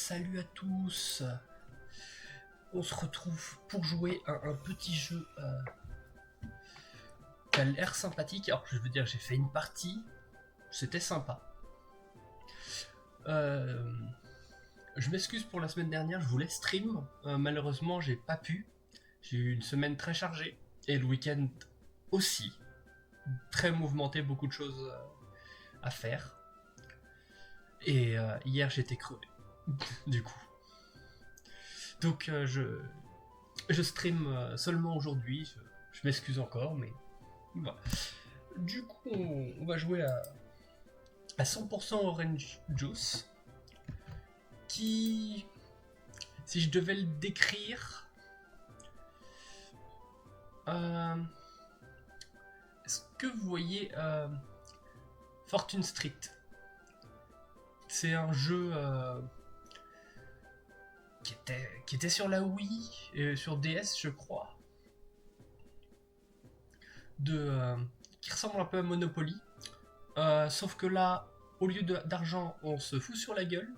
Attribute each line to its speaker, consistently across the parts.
Speaker 1: Salut à tous. On se retrouve pour jouer à un petit jeu qui a l'air sympathique. Alors je veux dire, j'ai fait une partie, c'était sympa. Je m'excuse pour la semaine dernière, je voulais stream. Malheureusement, j'ai pas pu. J'ai eu une semaine très chargée et le week-end aussi. Très mouvementé, beaucoup de choses à faire. Et hier, j'étais crevé. Du coup. Donc je stream seulement aujourd'hui, je m'excuse encore, mais voilà. Du coup, on va jouer à 100% Orange Juice, qui, si je devais le décrire, est-ce que vous voyez Fortune Street? C'est un jeu qui était sur la Wii et sur DS, je crois, qui ressemble un peu à Monopoly. Sauf que là, au lieu d'argent, on se fout sur la gueule.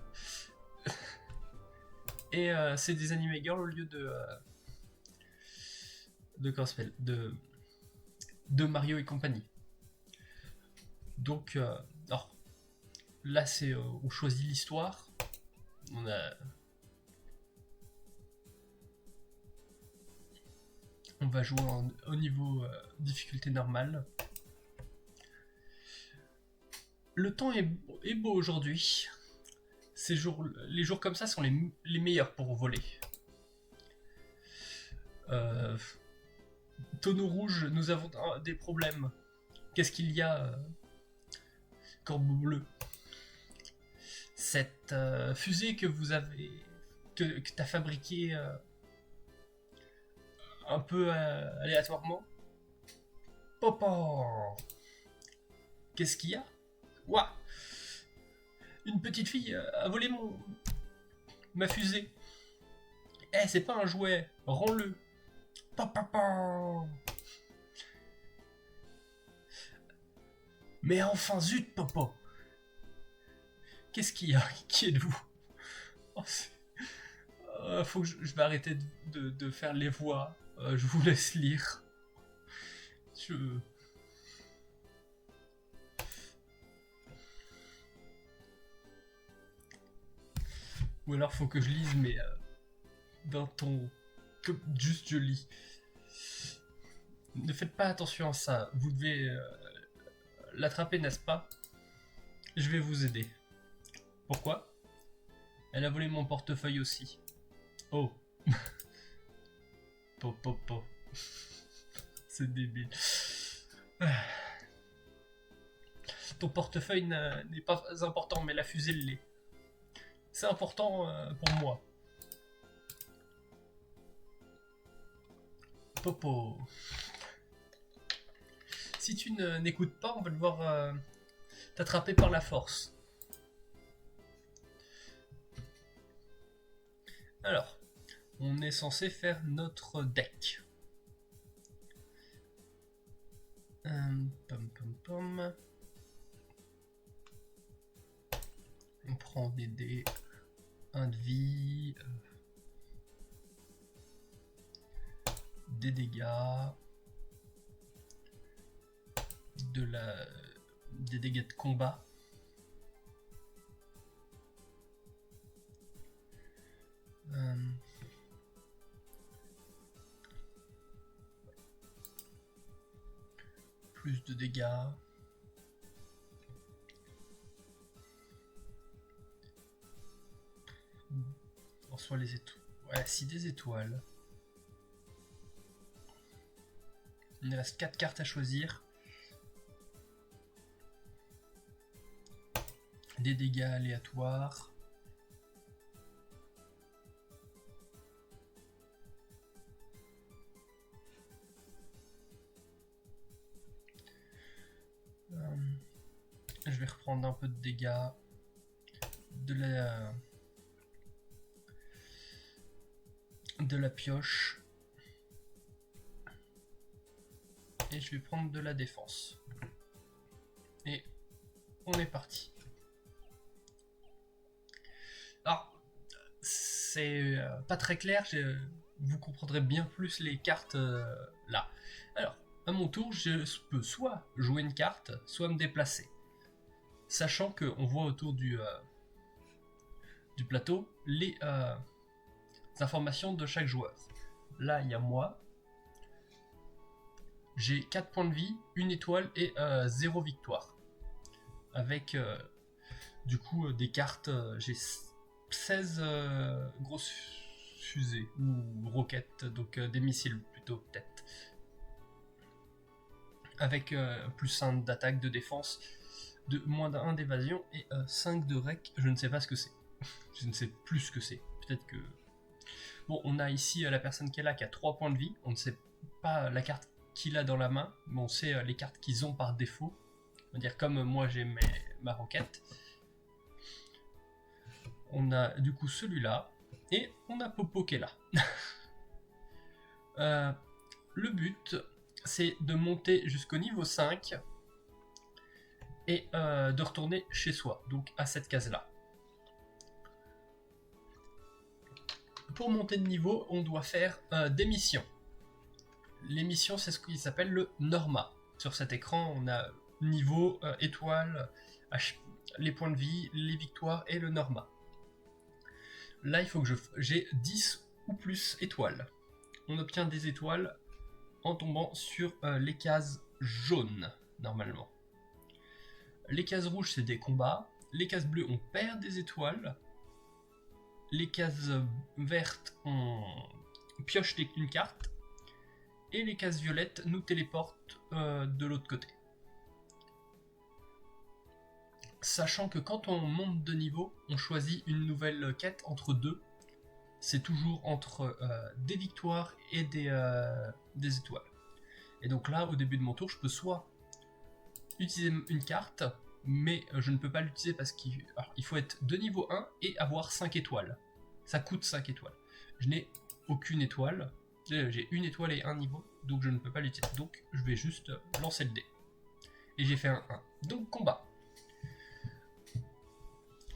Speaker 1: Et c'est des anime girls au lieu de comment ça s'appelle, de Mario et compagnie. Donc, alors, là, c'est on choisit l'histoire. On va jouer au niveau difficulté normale. Le temps est beau aujourd'hui. Les jours comme ça sont les meilleurs pour voler. Tonneau rouge, nous avons des problèmes. Qu'est-ce qu'il y a, Corbeau bleu? Cette fusée que vous avez, que tu as fabriquée un peu aléatoirement. Papa, qu'est-ce qu'il y a? Ouah, une petite fille a volé ma fusée. Eh, c'est pas un jouet, rends-le. Papa. Mais enfin, zut, papa. Qu'est-ce qu'il y a? Qui êtes-vous? Oh, faut que je vais arrêter de faire les voix. Je vous laisse lire. Ou alors faut que je lise, mais d'un ton que juste je lis. Ne faites pas attention à ça. Vous devez l'attraper, n'est-ce pas? Je vais vous aider. Pourquoi? Elle a volé mon portefeuille aussi. Oh. Po. C'est débile. Ton portefeuille n'est pas important, mais la fusée l'est. C'est important pour moi. Popo. Si tu n'écoutes pas, on va devoir t'attraper par la force. Alors, on est censé faire notre deck. Pom. On prend des dés. 1 de vie. Des dégâts. Des dégâts de combat. Plus de dégâts. On reçoit les étoiles. Ouais, 6 des étoiles. Il reste 4 cartes à choisir. Des dégâts aléatoires. Je vais reprendre un peu de dégâts. De la pioche. Et je vais prendre de la défense. Et on est parti. Alors, c'est pas très clair, vous comprendrez bien plus les cartes là. Alors, à mon tour, je peux soit jouer une carte, soit me déplacer. Sachant qu'on voit autour du plateau les informations de chaque joueur. Là, il y a moi. J'ai 4 points de vie, 1 étoile et 0 victoire. Avec du coup des cartes, j'ai 16 grosses fusées ou roquettes, donc des missiles plutôt peut-être. Avec plus 1 d'attaque, de défense, de moins 1 d'évasion et 5 de rec, je ne sais pas ce que c'est. Je ne sais plus ce que c'est. Peut-être que... Bon, on a ici la personne qui est là qui a 3 points de vie. On ne sait pas la carte qu'il a dans la main, mais on sait les cartes qu'ils ont par défaut. On va dire comme moi j'ai ma roquette. On a du coup celui-là. Et on a Popo qui est là. Le but, c'est de monter jusqu'au niveau 5 et de retourner chez soi, donc à cette case-là. Pour monter de niveau, on doit faire des missions. Les missions, c'est ce qui s'appelle le Norma. Sur cet écran, on a niveau, étoile, les points de vie, les victoires et le Norma. Là, il faut que j'ai 10 ou plus étoiles. On obtient des étoiles en tombant sur les cases jaunes, normalement. Les cases rouges, c'est des combats. Les cases bleues, on perd des étoiles. Les cases vertes, on pioche une carte. Et les cases violettes nous téléportent de l'autre côté. Sachant que quand on monte de niveau, on choisit une nouvelle quête entre deux. C'est toujours entre des victoires et des étoiles. Et donc là, au début de mon tour, je peux soit utiliser une carte, mais je ne peux pas l'utiliser parce qu'il faut être de niveau 1 et avoir 5 étoiles. Ça coûte 5 étoiles. Je n'ai aucune étoile. J'ai une étoile et un niveau, donc je ne peux pas l'utiliser. Donc je vais juste lancer le dé. Et j'ai fait un 1. Donc combat.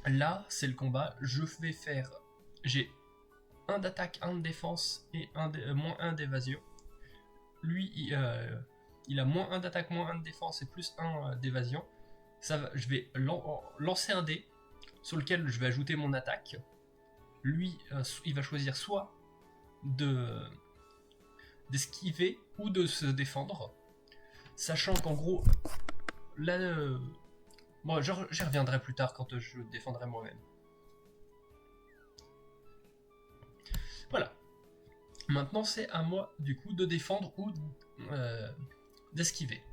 Speaker 1: Là, c'est le combat. Je vais faire... J'ai 1 d'attaque, 1 de défense et moins 1 d'évasion. Lui, il a moins 1 d'attaque, moins 1 de défense et plus 1 d'évasion. Je vais lancer un dé sur lequel je vais ajouter mon attaque. Lui, il va choisir soit d'esquiver ou de se défendre. Sachant qu'en gros, là... Bon, j'y reviendrai plus tard quand je défendrai moi-même. Voilà. Maintenant, c'est à moi, du coup, de défendre ou d'esquiver.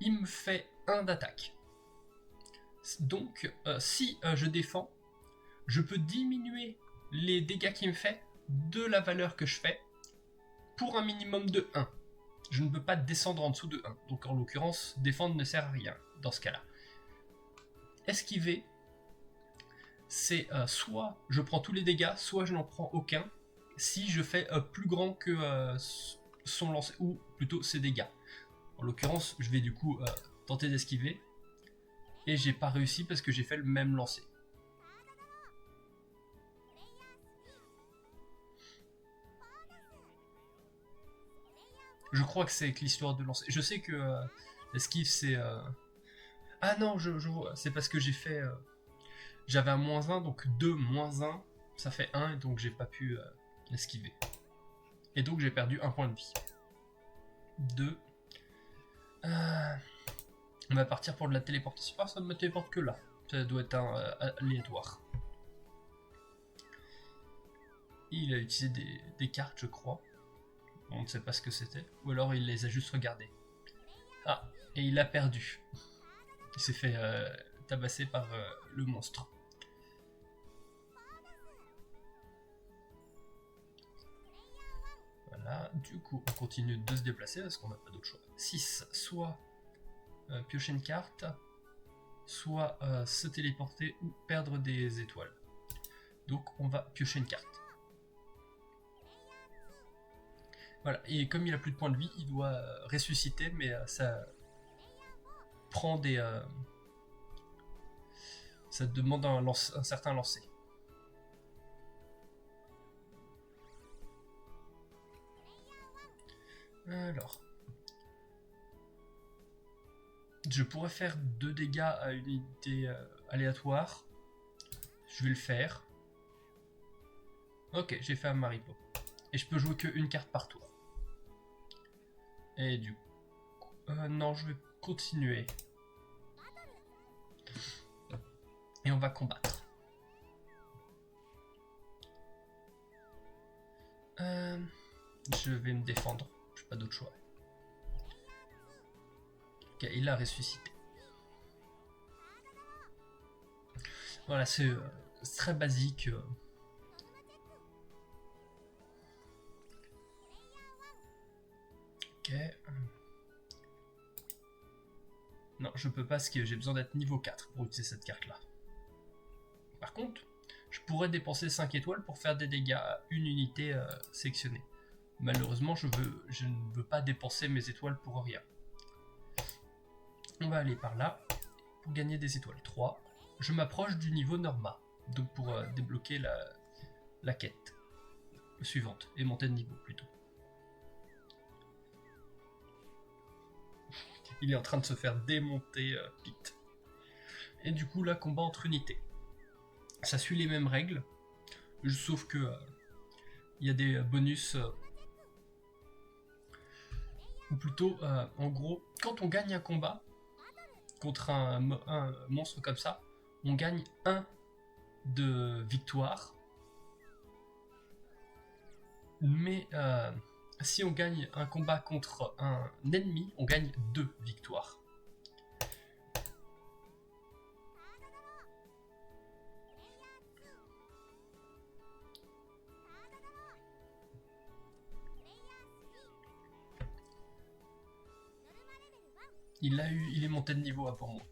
Speaker 1: Il me fait 1 d'attaque. Donc, si je défends, je peux diminuer les dégâts qu'il me fait de la valeur que je fais pour un minimum de 1. Je ne peux pas descendre en dessous de 1. Donc, en l'occurrence, défendre ne sert à rien dans ce cas-là. Esquiver, c'est soit je prends tous les dégâts, soit je n'en prends aucun si je fais plus grand que son lancer, ou plutôt ses dégâts. En l'occurrence, je vais du coup tenter d'esquiver, et j'ai pas réussi parce que j'ai fait le même lancer. Je crois que c'est avec l'histoire de lancer. Je sais que l'esquive c'est... Ah non, je vois, c'est parce que j'ai fait... J'avais un -1, donc 2 -1, ça fait 1, et donc j'ai pas pu l'esquiver. Et donc j'ai perdu 1 point de vie. 2. On va partir pour de la téléportation. Ah, ça ne me téléporte que là. Ça doit être un aléatoire. Il a utilisé des cartes, je crois. On ne sait pas ce que c'était. Ou alors il les a juste regardées. Ah, et il a perdu. Il s'est fait tabasser par le monstre. Voilà, du coup on continue de se déplacer parce qu'on n'a pas d'autre choix. 6, soit piocher une carte, soit se téléporter ou perdre des étoiles. Donc on va piocher une carte. Voilà, et comme il a plus de points de vie, il doit ressusciter, mais ça prend des... ça demande un certain lancer. Alors. Je pourrais faire 2 dégâts à une unité aléatoire. Je vais le faire. Ok, j'ai fait un Maripo. Et je peux jouer qu'une carte par tour. Et du coup... non, je vais continuer. Et on va combattre. Je vais me défendre. Je n'ai pas d'autre choix. Ok, il a ressuscité. Voilà, c'est très basique. Ok. Non, je peux pas parce que j'ai besoin d'être niveau 4 pour utiliser cette carte-là. Par contre, je pourrais dépenser 5 étoiles pour faire des dégâts à une unité sélectionnée. Malheureusement, je ne veux pas dépenser mes étoiles pour rien. On va aller par là pour gagner des étoiles. 3. Je m'approche du niveau Norma, donc pour débloquer la quête suivante et monter de niveau plutôt. Il est en train de se faire démonter Pete. Et du coup, là, combat entre unités. Ça suit les mêmes règles, sauf que il y a des bonus. Ou plutôt, en gros, quand on gagne un combat contre un monstre comme ça, on gagne 1 de victoire. Mais si on gagne un combat contre un ennemi, on gagne 2 victoires. Il est monté de niveau pour moi.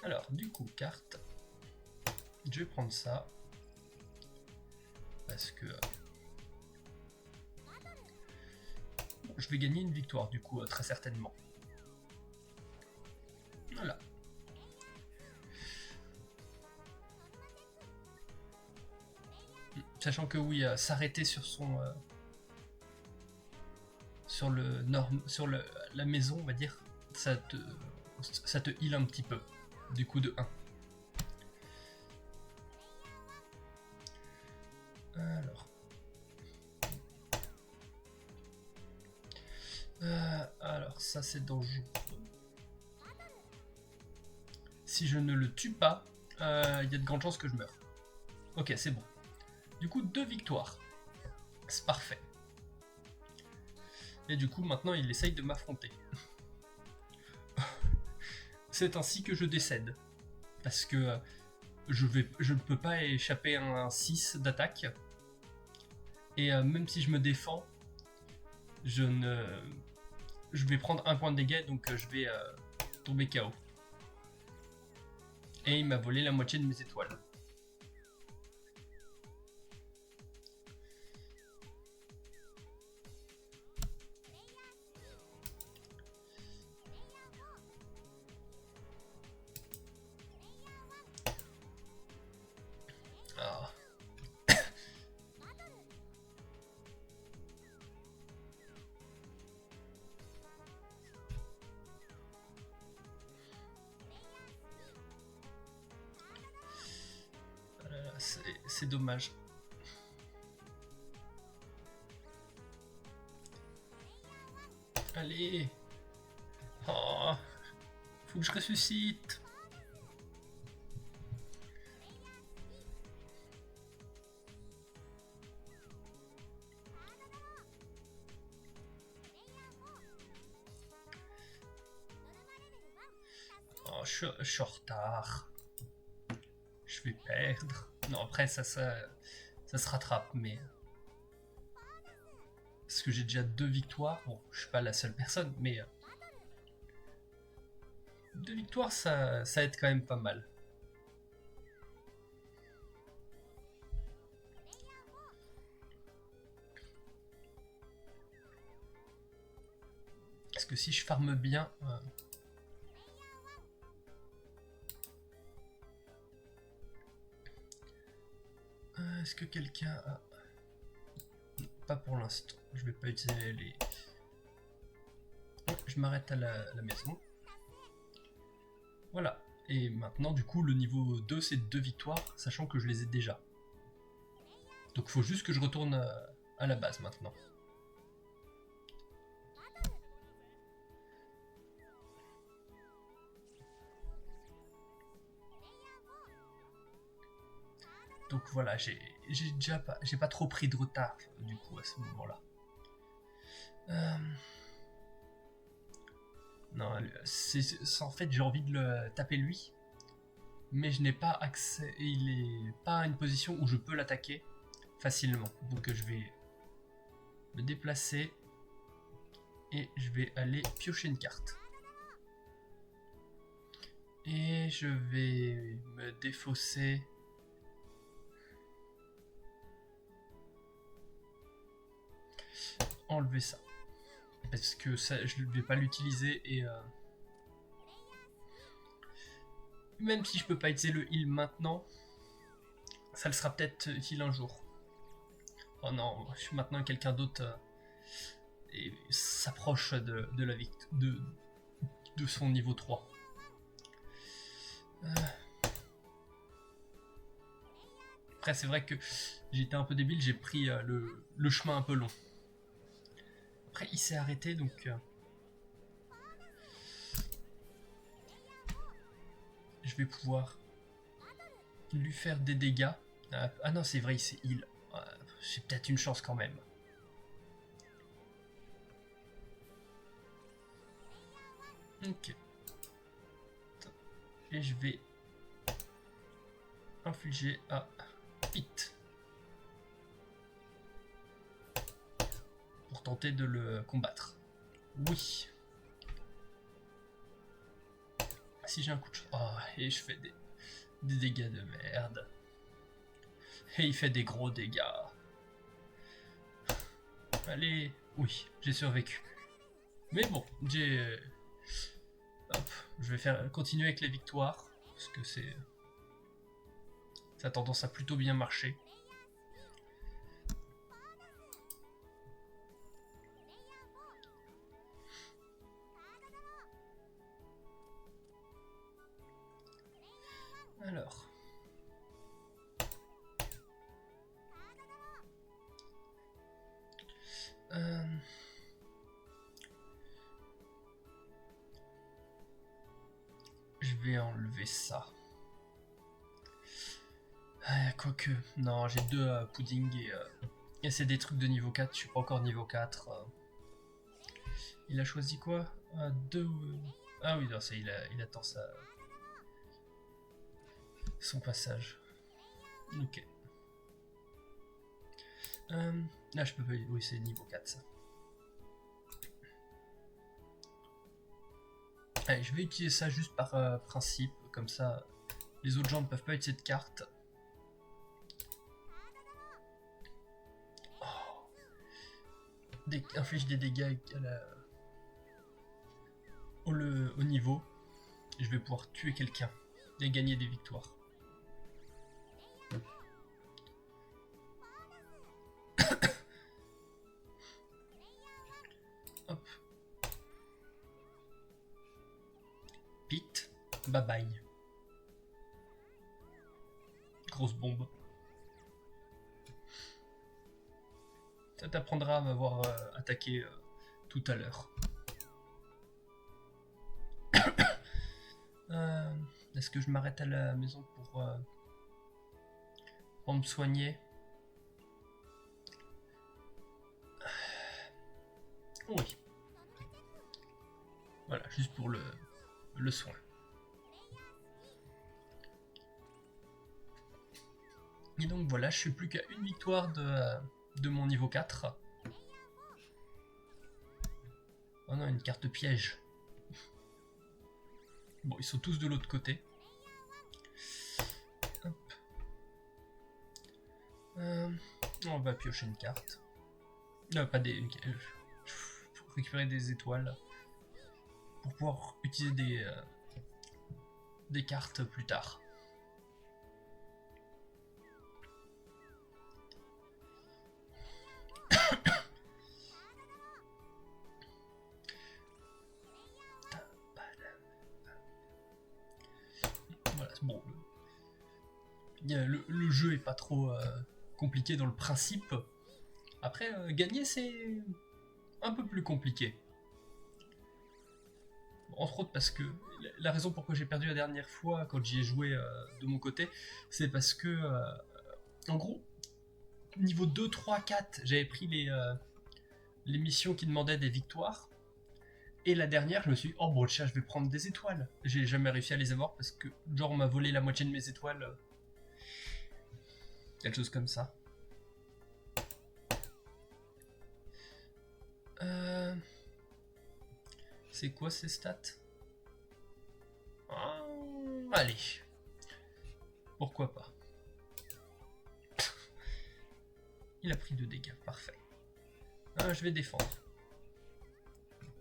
Speaker 1: Alors, du coup, carte. Je vais prendre ça. Parce que... je vais gagner une victoire, du coup, très certainement. Voilà. Sachant que oui, s'arrêter sur son... sur la maison, on va dire, ça te heal un petit peu. Du coup de 1. Alors ça c'est dangereux. Si je ne le tue pas, il y a de grandes chances que je meure. Ok, c'est bon. Du coup, 2 victoires. C'est parfait. Et du coup, maintenant, il essaye de m'affronter. C'est ainsi que je décède. Parce que je ne peux pas échapper à un 6 d'attaque. Et même si je me défends, je vais prendre 1 point de dégâts, donc je vais tomber KO. Et il m'a volé la moitié de mes étoiles. Ah. C'est dommage. Allez. Oh, faut que je ressuscite. Oh, je suis en retard. Je vais perdre. Non, après, ça se rattrape, mais... Parce que j'ai déjà 2 victoires. Bon, je suis pas la seule personne, mais... 2 victoires, ça aide quand même pas mal. Parce que si je farme bien... est-ce que quelqu'un a... pas pour l'instant. Je vais pas utiliser les... Je m'arrête à la maison. Voilà. Et maintenant, du coup, le niveau 2, c'est 2 victoires, sachant que je les ai déjà. Donc il faut juste que je retourne à la base maintenant. Donc voilà, j'ai pas trop pris de retard du coup à ce moment-là. Non, en fait j'ai envie de le taper lui, mais je n'ai pas accès. Il est pas à une position où je peux l'attaquer facilement. Donc je vais me déplacer et je vais aller piocher une carte. Et je vais me défausser. Enlever ça. Parce que ça, je ne vais pas l'utiliser et... Même si je peux pas utiliser le heal maintenant, ça le sera peut-être utile un jour. Oh non, maintenant quelqu'un d'autre s'approche de la victoire, de son niveau 3. Après c'est vrai que j'ai été un peu débile, j'ai pris le chemin un peu long. Après il s'est arrêté donc... je vais pouvoir lui faire des dégâts. Ah non c'est vrai il s'est heal. J'ai peut-être une chance quand même. Ok. Et je vais infliger à Pete pour tenter de le combattre. Oui. Si j'ai un coup de chance. Oh, et je fais des dégâts de merde. Et il fait des gros dégâts. Allez. Oui, j'ai survécu. Mais bon, hop, je vais continuer avec les victoires. Parce que ça a tendance à plutôt bien marcher. Alors. Je vais enlever ça. Quoique, non, j'ai 2 puddings et c'est des trucs de niveau 4, je suis pas encore niveau 4. Il a choisi quoi 2. Ah oui, non, il attend son passage. Ok. Là, je peux pas. Oui, c'est niveau 4 ça. Allez, je vais utiliser ça juste par principe, comme ça les autres gens ne peuvent pas utiliser de carte. Oh. Inflige des dégâts au niveau. Et je vais pouvoir tuer quelqu'un et gagner des victoires. Hop. Pete, bye bye. Grosse bombe. Ça t'apprendra à m'avoir attaqué tout à l'heure. Est-ce que je m'arrête à la maison pour me soigner? Oui. Voilà, juste pour le soin. Et donc voilà, je suis plus qu'à une victoire de mon niveau 4. Oh non, une carte piège. Bon, ils sont tous de l'autre côté. Hop. On va piocher une carte. Pas des... pour récupérer des étoiles. Pour pouvoir utiliser des cartes plus tard. bon, le jeu est pas trop compliqué dans le principe. Après, gagner, c'est un peu plus compliqué. Entre autres parce que la raison pourquoi j'ai perdu la dernière fois quand j'y ai joué de mon côté, c'est parce que, en gros, niveau 2, 3, 4, j'avais pris les missions qui demandaient des victoires. Et la dernière, je me suis dit, oh bon, tiens, je vais prendre des étoiles. J'ai jamais réussi à les avoir parce que, genre, on m'a volé la moitié de mes étoiles. Quelque chose comme ça. C'est quoi ces stats? Allez. Pourquoi pas. Il a pris 2 dégâts, parfait. Je vais défendre.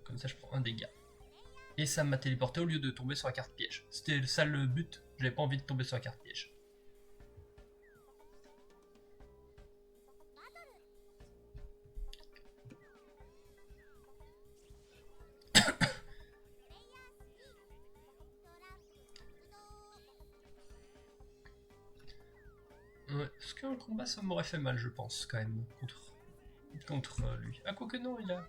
Speaker 1: Comme ça, je prends un dégât. Et ça m'a téléporté au lieu de tomber sur la carte piège. C'était ça le but. J'avais pas envie de tomber sur la carte piège. Ouais, parce qu'un combat, ça m'aurait fait mal, je pense, quand même, contre lui. Ah, quoique non, il a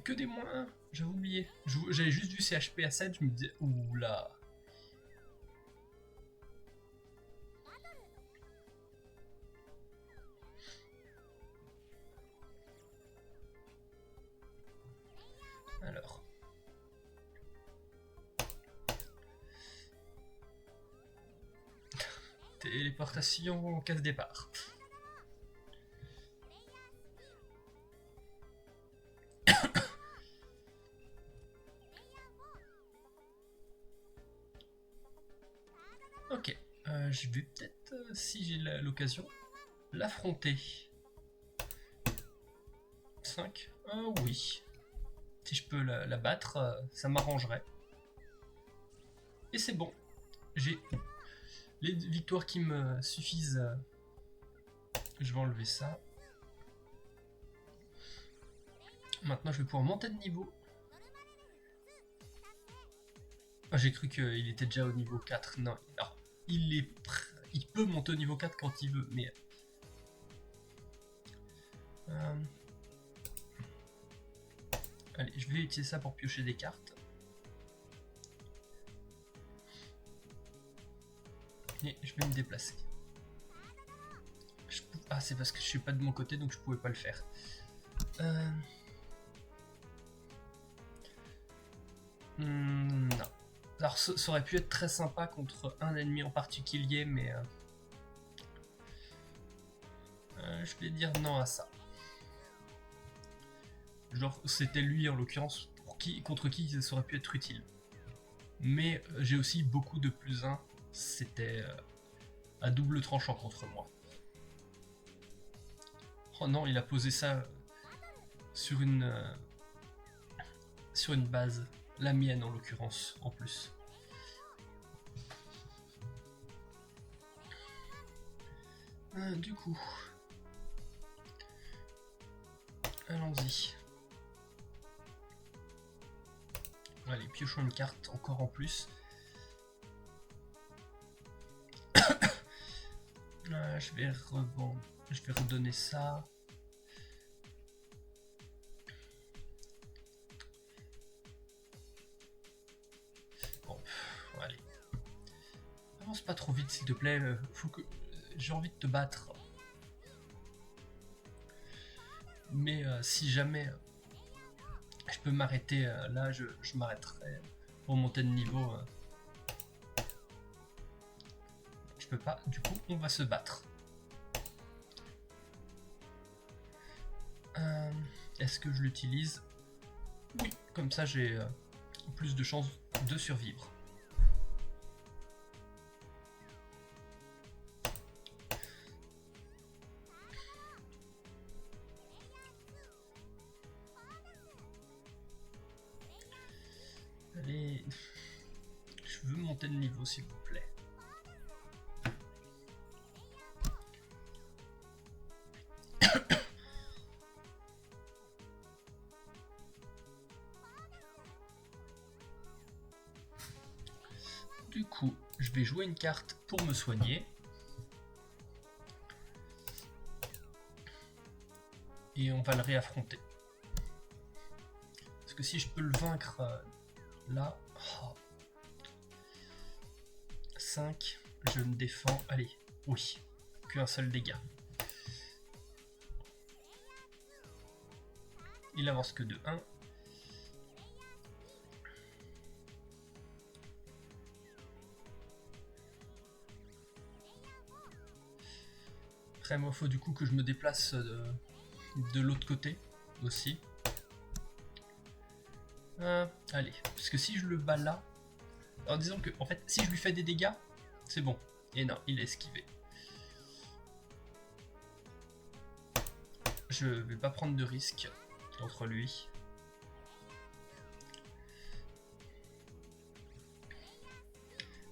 Speaker 1: que des moins 1, j'avais oublié. J'avais juste vu ses HP à 7, je me disais, oula. Alors. Téléportation, casse départ. Ok, je vais peut-être, si j'ai l'occasion, l'affronter. 5. Oui. Si je peux la battre, ça m'arrangerait. Et c'est bon. J'ai les victoires qui me suffisent. Je vais enlever ça. Maintenant, je vais pouvoir monter de niveau. J'ai cru qu'il était déjà au niveau 4. Non, alors, il peut monter au niveau 4 quand il veut, mais... Allez, je vais utiliser ça pour piocher des cartes. Et je vais me déplacer. Ah, c'est parce que je suis pas de mon côté, donc je pouvais pas le faire. Non. Alors, ça aurait pu être très sympa contre un ennemi en particulier, mais... je vais dire non à ça. Genre, c'était lui en l'occurrence, contre qui ça aurait pu être utile. Mais j'ai aussi beaucoup de plus 1. C'était à double tranchant contre moi. Oh non, il a posé ça sur une base. La mienne en l'occurrence, en plus. Du coup... Allons-y. Allez, piochons une carte encore en plus. Je vais redonner ça. Bon, allez. Avance pas trop vite s'il te plaît. J'ai envie de te battre. Mais si jamais je peux m'arrêter là, je m'arrêterai pour monter de niveau. Je peux pas, du coup on va se battre. Est-ce que je l'utilise? Oui, comme ça j'ai plus de chances de survivre. Allez, je veux monter de niveau s'il vous plaît. Du coup, je vais jouer une carte pour me soigner. Et on va le réaffronter. Parce que si je peux le vaincre là... Oh. 5, je me défends. Allez, oui, qu'un seul dégât. Il avance que de 1. Après, moi, il faut du coup que je me déplace de l'autre côté aussi. Allez, parce que si je le bats là... Alors disons que, en fait, si je lui fais des dégâts, c'est bon. Et non, il est esquivé. Je vais pas prendre de risque contre lui.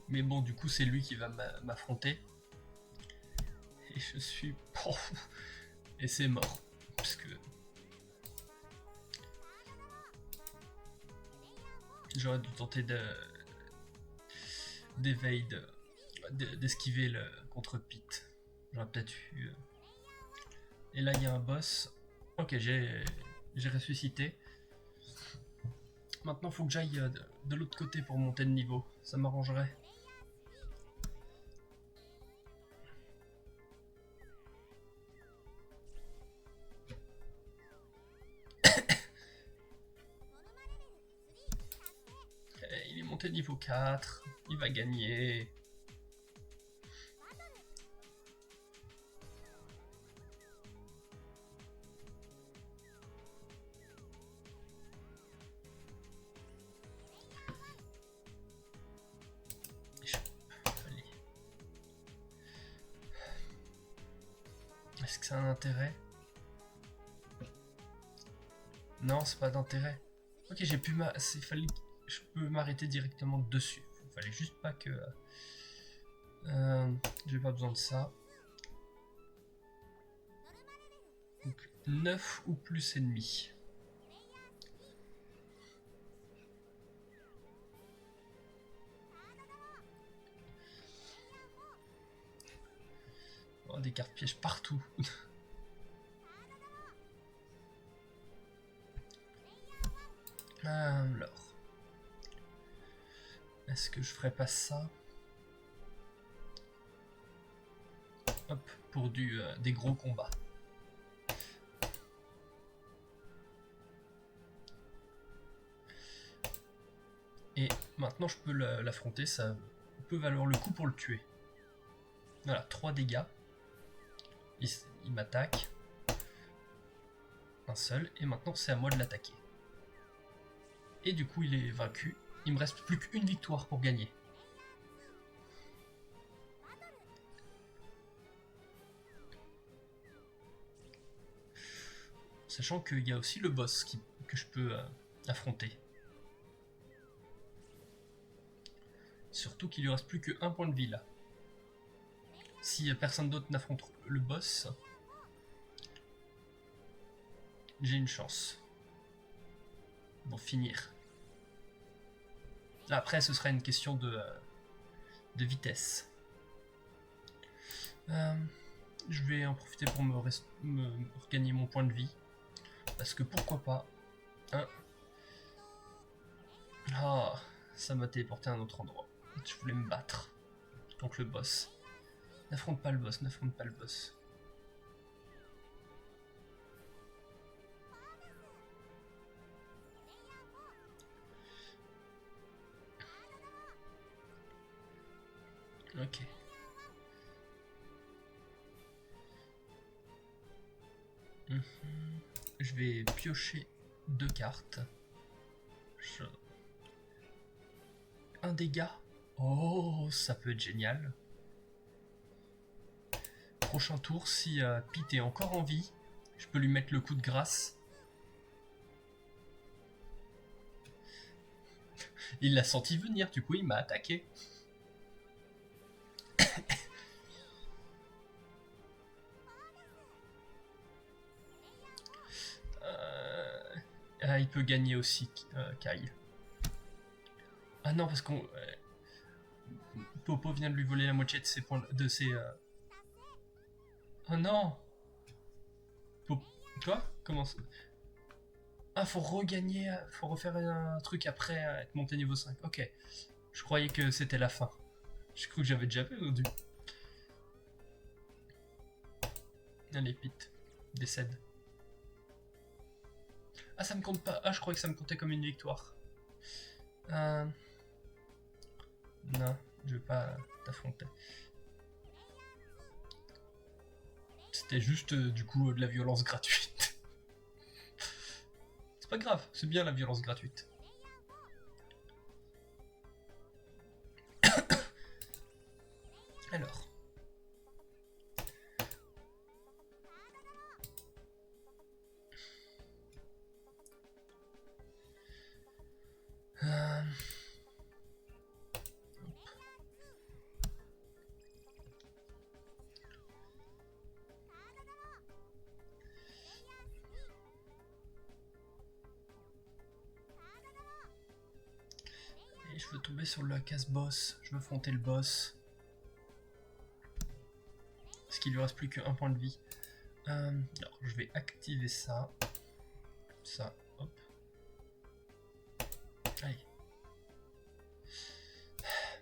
Speaker 1: Mais bon, du coup, c'est lui qui va m'affronter. Et je suis... Oh, et c'est mort. Parce que... J'aurais dû tenter d'esquiver le contre Pete. J'aurais peut-être eu... Et là, il y a un boss. Ok, j'ai ressuscité. Maintenant, il faut que j'aille de l'autre côté pour monter de niveau. Ça m'arrangerait. Il est monté niveau 4. Il va gagner. Allez. Est-ce que ça a un intérêt? Non, c'est pas d'intérêt. Ok, j'ai pu je peux m'arrêter directement dessus. Il fallait juste pas que... j'ai pas besoin de ça. Donc, 9 ou plus ennemis. Oh, des cartes pièges partout. Alors, est-ce que je ferais pas ça? Hop, pour des gros combats. Et maintenant je peux l'affronter, ça peut valoir le coup pour le tuer. Voilà, 3 dégâts. Il m'attaque. Un seul, et maintenant c'est à moi de l'attaquer. Et du coup il est vaincu. Il me reste plus qu'une victoire pour gagner. Sachant qu'il y a aussi le boss que je peux affronter. Surtout qu'il lui reste plus que 1 point de vie là. Si personne d'autre n'affronte le boss, j'ai une chance. Pour finir. Après, ce sera une question de vitesse. Je vais en profiter pour me regagner mon point de vie. Parce que pourquoi pas. Hein. Ah, ça m'a téléporté à un autre endroit. Je voulais me battre contre le boss. N'affronte pas le boss, n'affronte pas le boss. Ok. Je vais piocher 2 cartes. Un dégât. Oh, ça peut être génial. Prochain tour, si Pete est encore en vie, je peux lui mettre le coup de grâce. Il l'a senti venir, du coup il m'a attaqué. Il peut gagner aussi, Kai. Ah non, parce qu'on... Popo vient de lui voler la moitié de ses points... de ses... Oh non. Quoi? Comment ça? Ah, faut regagner... Faut refaire un truc après être monté niveau 5. Ok. Je croyais que c'était la fin. J'ai cru que j'avais déjà perdu. Allez, Pete. Décède. Ah, ça me compte pas. Ah, je croyais que ça me comptait comme une victoire. Non, je vais pas t'affronter. C'était juste, du coup, de la violence gratuite. C'est pas grave, c'est bien la violence gratuite. Alors. Et je veux tomber sur la case boss. Je veux affronter le boss. Parce qu'il lui reste plus qu'un point de vie. Alors, je vais activer ça. Ça, hop. Allez.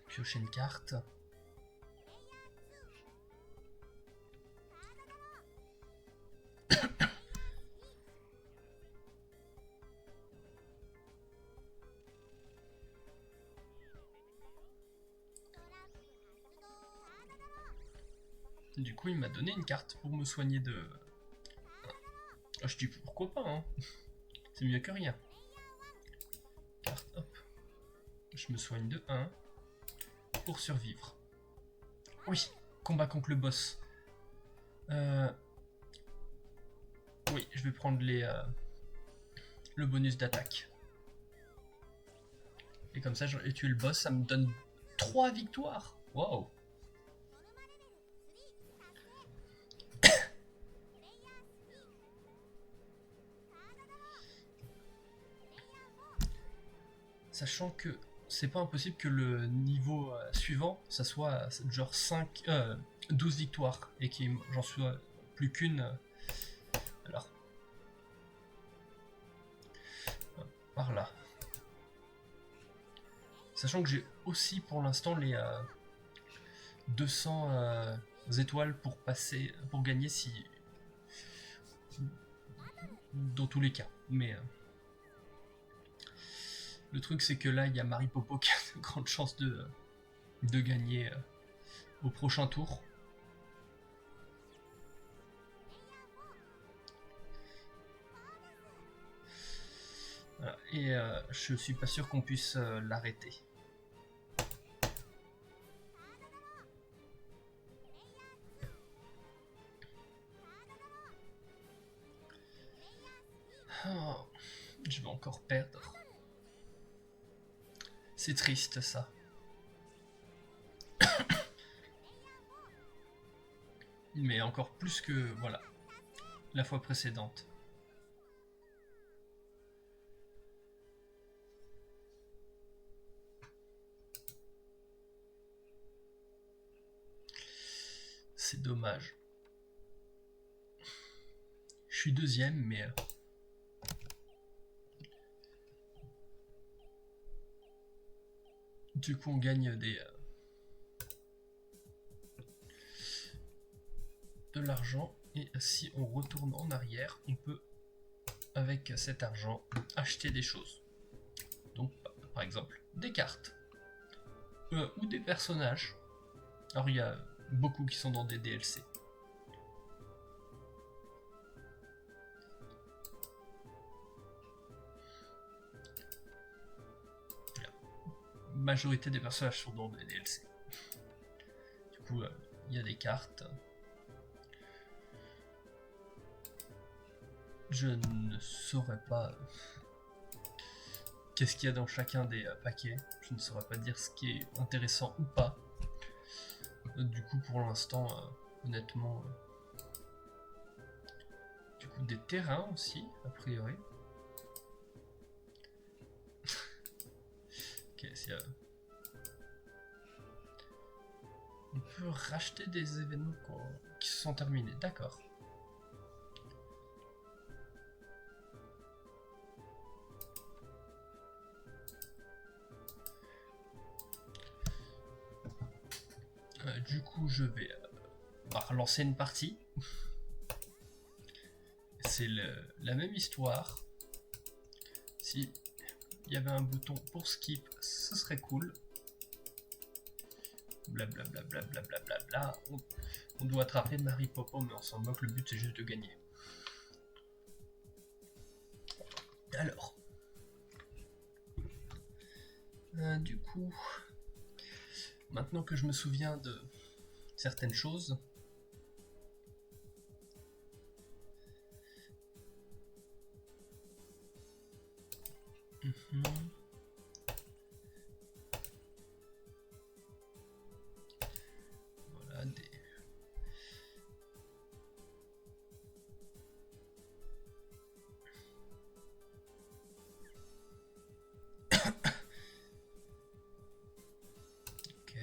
Speaker 1: Piocher une carte. Du coup, il m'a donné une carte pour me soigner de... Ah, je dis pourquoi pas, hein. C'est mieux que rien. Carte, hop. Je me soigne de 1 pour survivre. Oui, combat contre le boss. Oui, je vais prendre le bonus d'attaque. Et comme ça, j'ai tué le boss, ça me donne 3 victoires. Waouh. Sachant que c'est pas impossible que le niveau suivant, ça soit genre 12 victoires et que j'en sois plus qu'une. Alors, par là. Sachant que j'ai aussi pour l'instant les 200 étoiles pour passer, pour gagner si, dans tous les cas. Mais le truc c'est que là il y a Marie Popo qui a de grandes chances de gagner au prochain tour. Voilà. Et je suis pas sûr qu'on puisse l'arrêter. Oh, je vais encore perdre. C'est triste ça. Mais encore plus que, voilà, la fois précédente. C'est dommage. Je suis deuxième, mais... du coup, on gagne de l'argent. Et si on retourne en arrière, on peut, avec cet argent, acheter des choses. Donc, par exemple, des cartes. Ou des personnages. Alors, il y a beaucoup qui sont dans des DLC. La majorité des personnages sont dans des DLC. Du coup, il y a des cartes. Je ne saurais pas qu'est-ce qu'il y a dans chacun des paquets. Je ne saurais pas dire ce qui est intéressant ou pas. Du coup, pour l'instant, honnêtement... du coup, des terrains aussi, a priori. Ok, c'est... peut racheter des événements qui se sont terminés. D'accord. Du coup, je vais relancer une partie. C'est la même histoire. Si il y avait un bouton pour skip, ce serait cool. Blablabla, blablabla. On doit attraper Mary Poppins, mais on s'en moque, le but c'est juste de gagner. Alors. Du coup, maintenant que je me souviens de certaines choses, voilà des... Ok.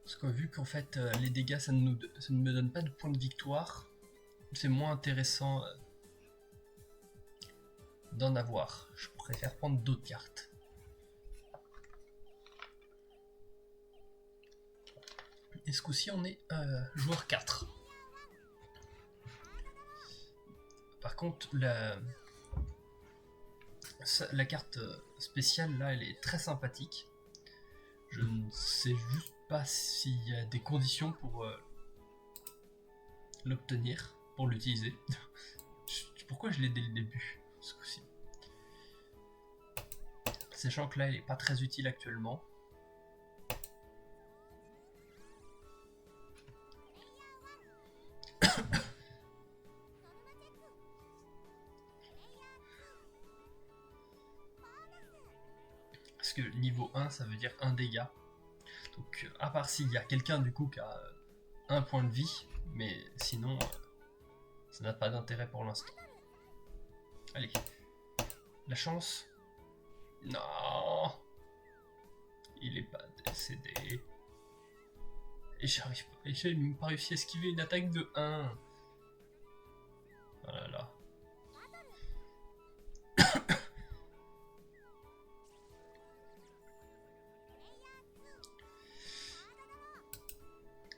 Speaker 1: Parce que vu qu'en fait les dégâts ça ne me donne pas de points de victoire, c'est moins intéressant d'en avoir. Je préfère prendre d'autres cartes. Et ce coup-ci on est joueur 4. Par contre la carte spéciale là elle est très sympathique. Je ne sais juste pas s'il y a des conditions pour l'obtenir, pour l'utiliser. Pourquoi je l'ai dès le début ce coup-ci? Sachant que là elle n'est pas très utile actuellement. Parce que niveau 1 ça veut dire 1 dégât. Donc à part s'il y a quelqu'un du coup qui a 1 point de vie, mais sinon ça n'a pas d'intérêt pour l'instant. Allez, la chance. Non, il est pas décédé. Et j'arrive pas, et j'ai même pas réussi à esquiver une attaque de 1. Oh là là.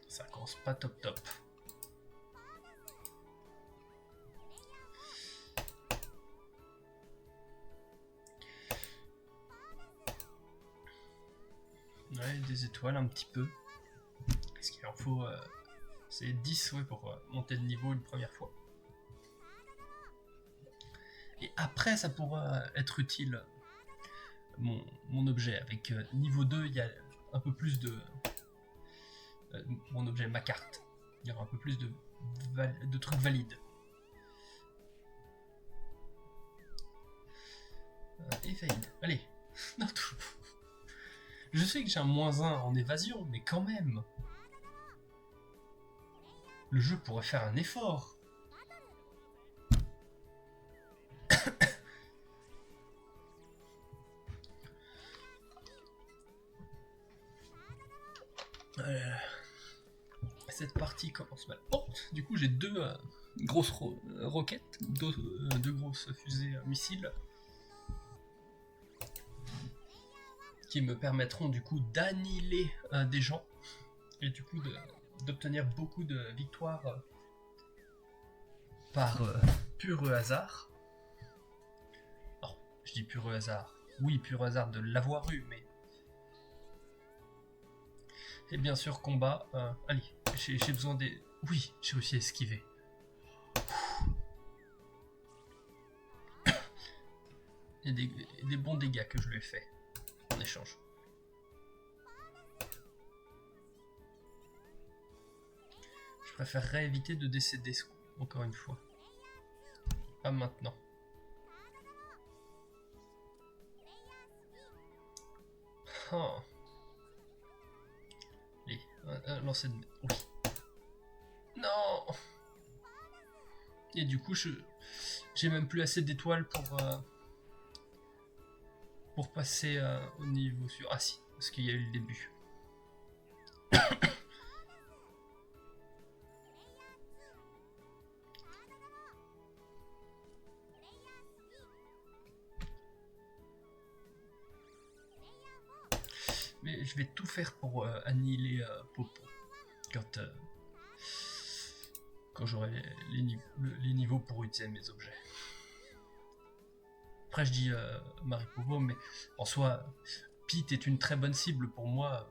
Speaker 1: Ça commence pas top top. Ouais, des étoiles un petit peu. Est-ce qu'il en faut c'est 10 ouais, pour monter de niveau une première fois. Et après ça pourra être utile mon objet. Avec niveau 2 il y a un peu plus de... mon objet, ma carte. Il y aura un peu plus de trucs valides. Evade. Allez. Non, toujours. Je sais que j'ai un -1 en évasion, mais quand même. Le jeu pourrait faire un effort. Cette partie commence mal. Oh, du coup j'ai deux grosses roquettes, deux grosses fusées missiles qui me permettront du coup d'annihiler des gens et du coup d'obtenir beaucoup de victoires par pur hasard. Alors, je dis pur hasard. Oui, pur hasard de l'avoir eu, mais... Et bien sûr, combat. Allez, j'ai besoin des... Oui, j'ai réussi à esquiver. Et des bons dégâts que je lui ai fait en échange. Je préférerais éviter de décéder, encore une fois. Pas maintenant. Oh. Allez, lancer de... Oui. Non. Et du coup, j'ai même plus assez d'étoiles pour passer au niveau sur... Ah si, parce qu'il y a eu le début. Mais je vais tout faire pour annihiler Popo quand j'aurai les niveaux pour utiliser mes objets. Après je dis Marie Popo, mais en soi, Pete est une très bonne cible pour moi.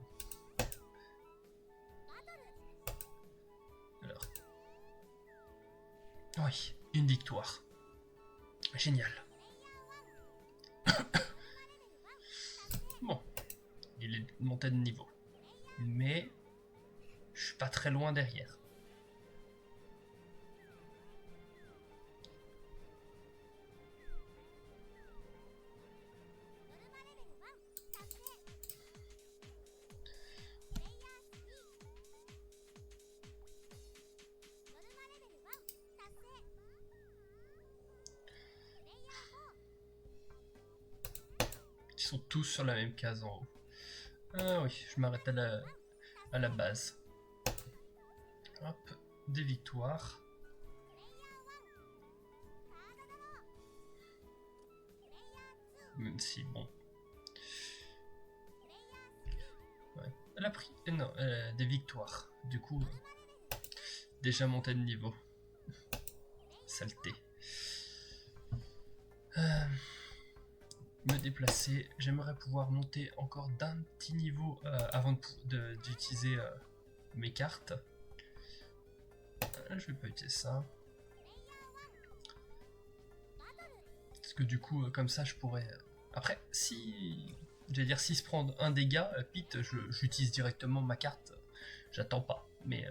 Speaker 1: Alors. Oui, une victoire. Génial. Bon, il est monté de niveau. Mais je suis pas très loin derrière. Ils sont tous sur la même case en haut. Ah oui, je m'arrête à la base. Hop, des victoires. Même si, bon. Ouais. Elle a pris non, des victoires. Du coup, déjà monté de niveau. Saleté. Me déplacer. J'aimerais pouvoir monter encore d'un petit niveau avant d'utiliser mes cartes. Je vais pas utiliser ça. Parce que du coup, comme ça, je pourrais... Après, si... J'allais dire, s'il se prend un dégât, Pete, j'utilise directement ma carte. J'attends pas, mais...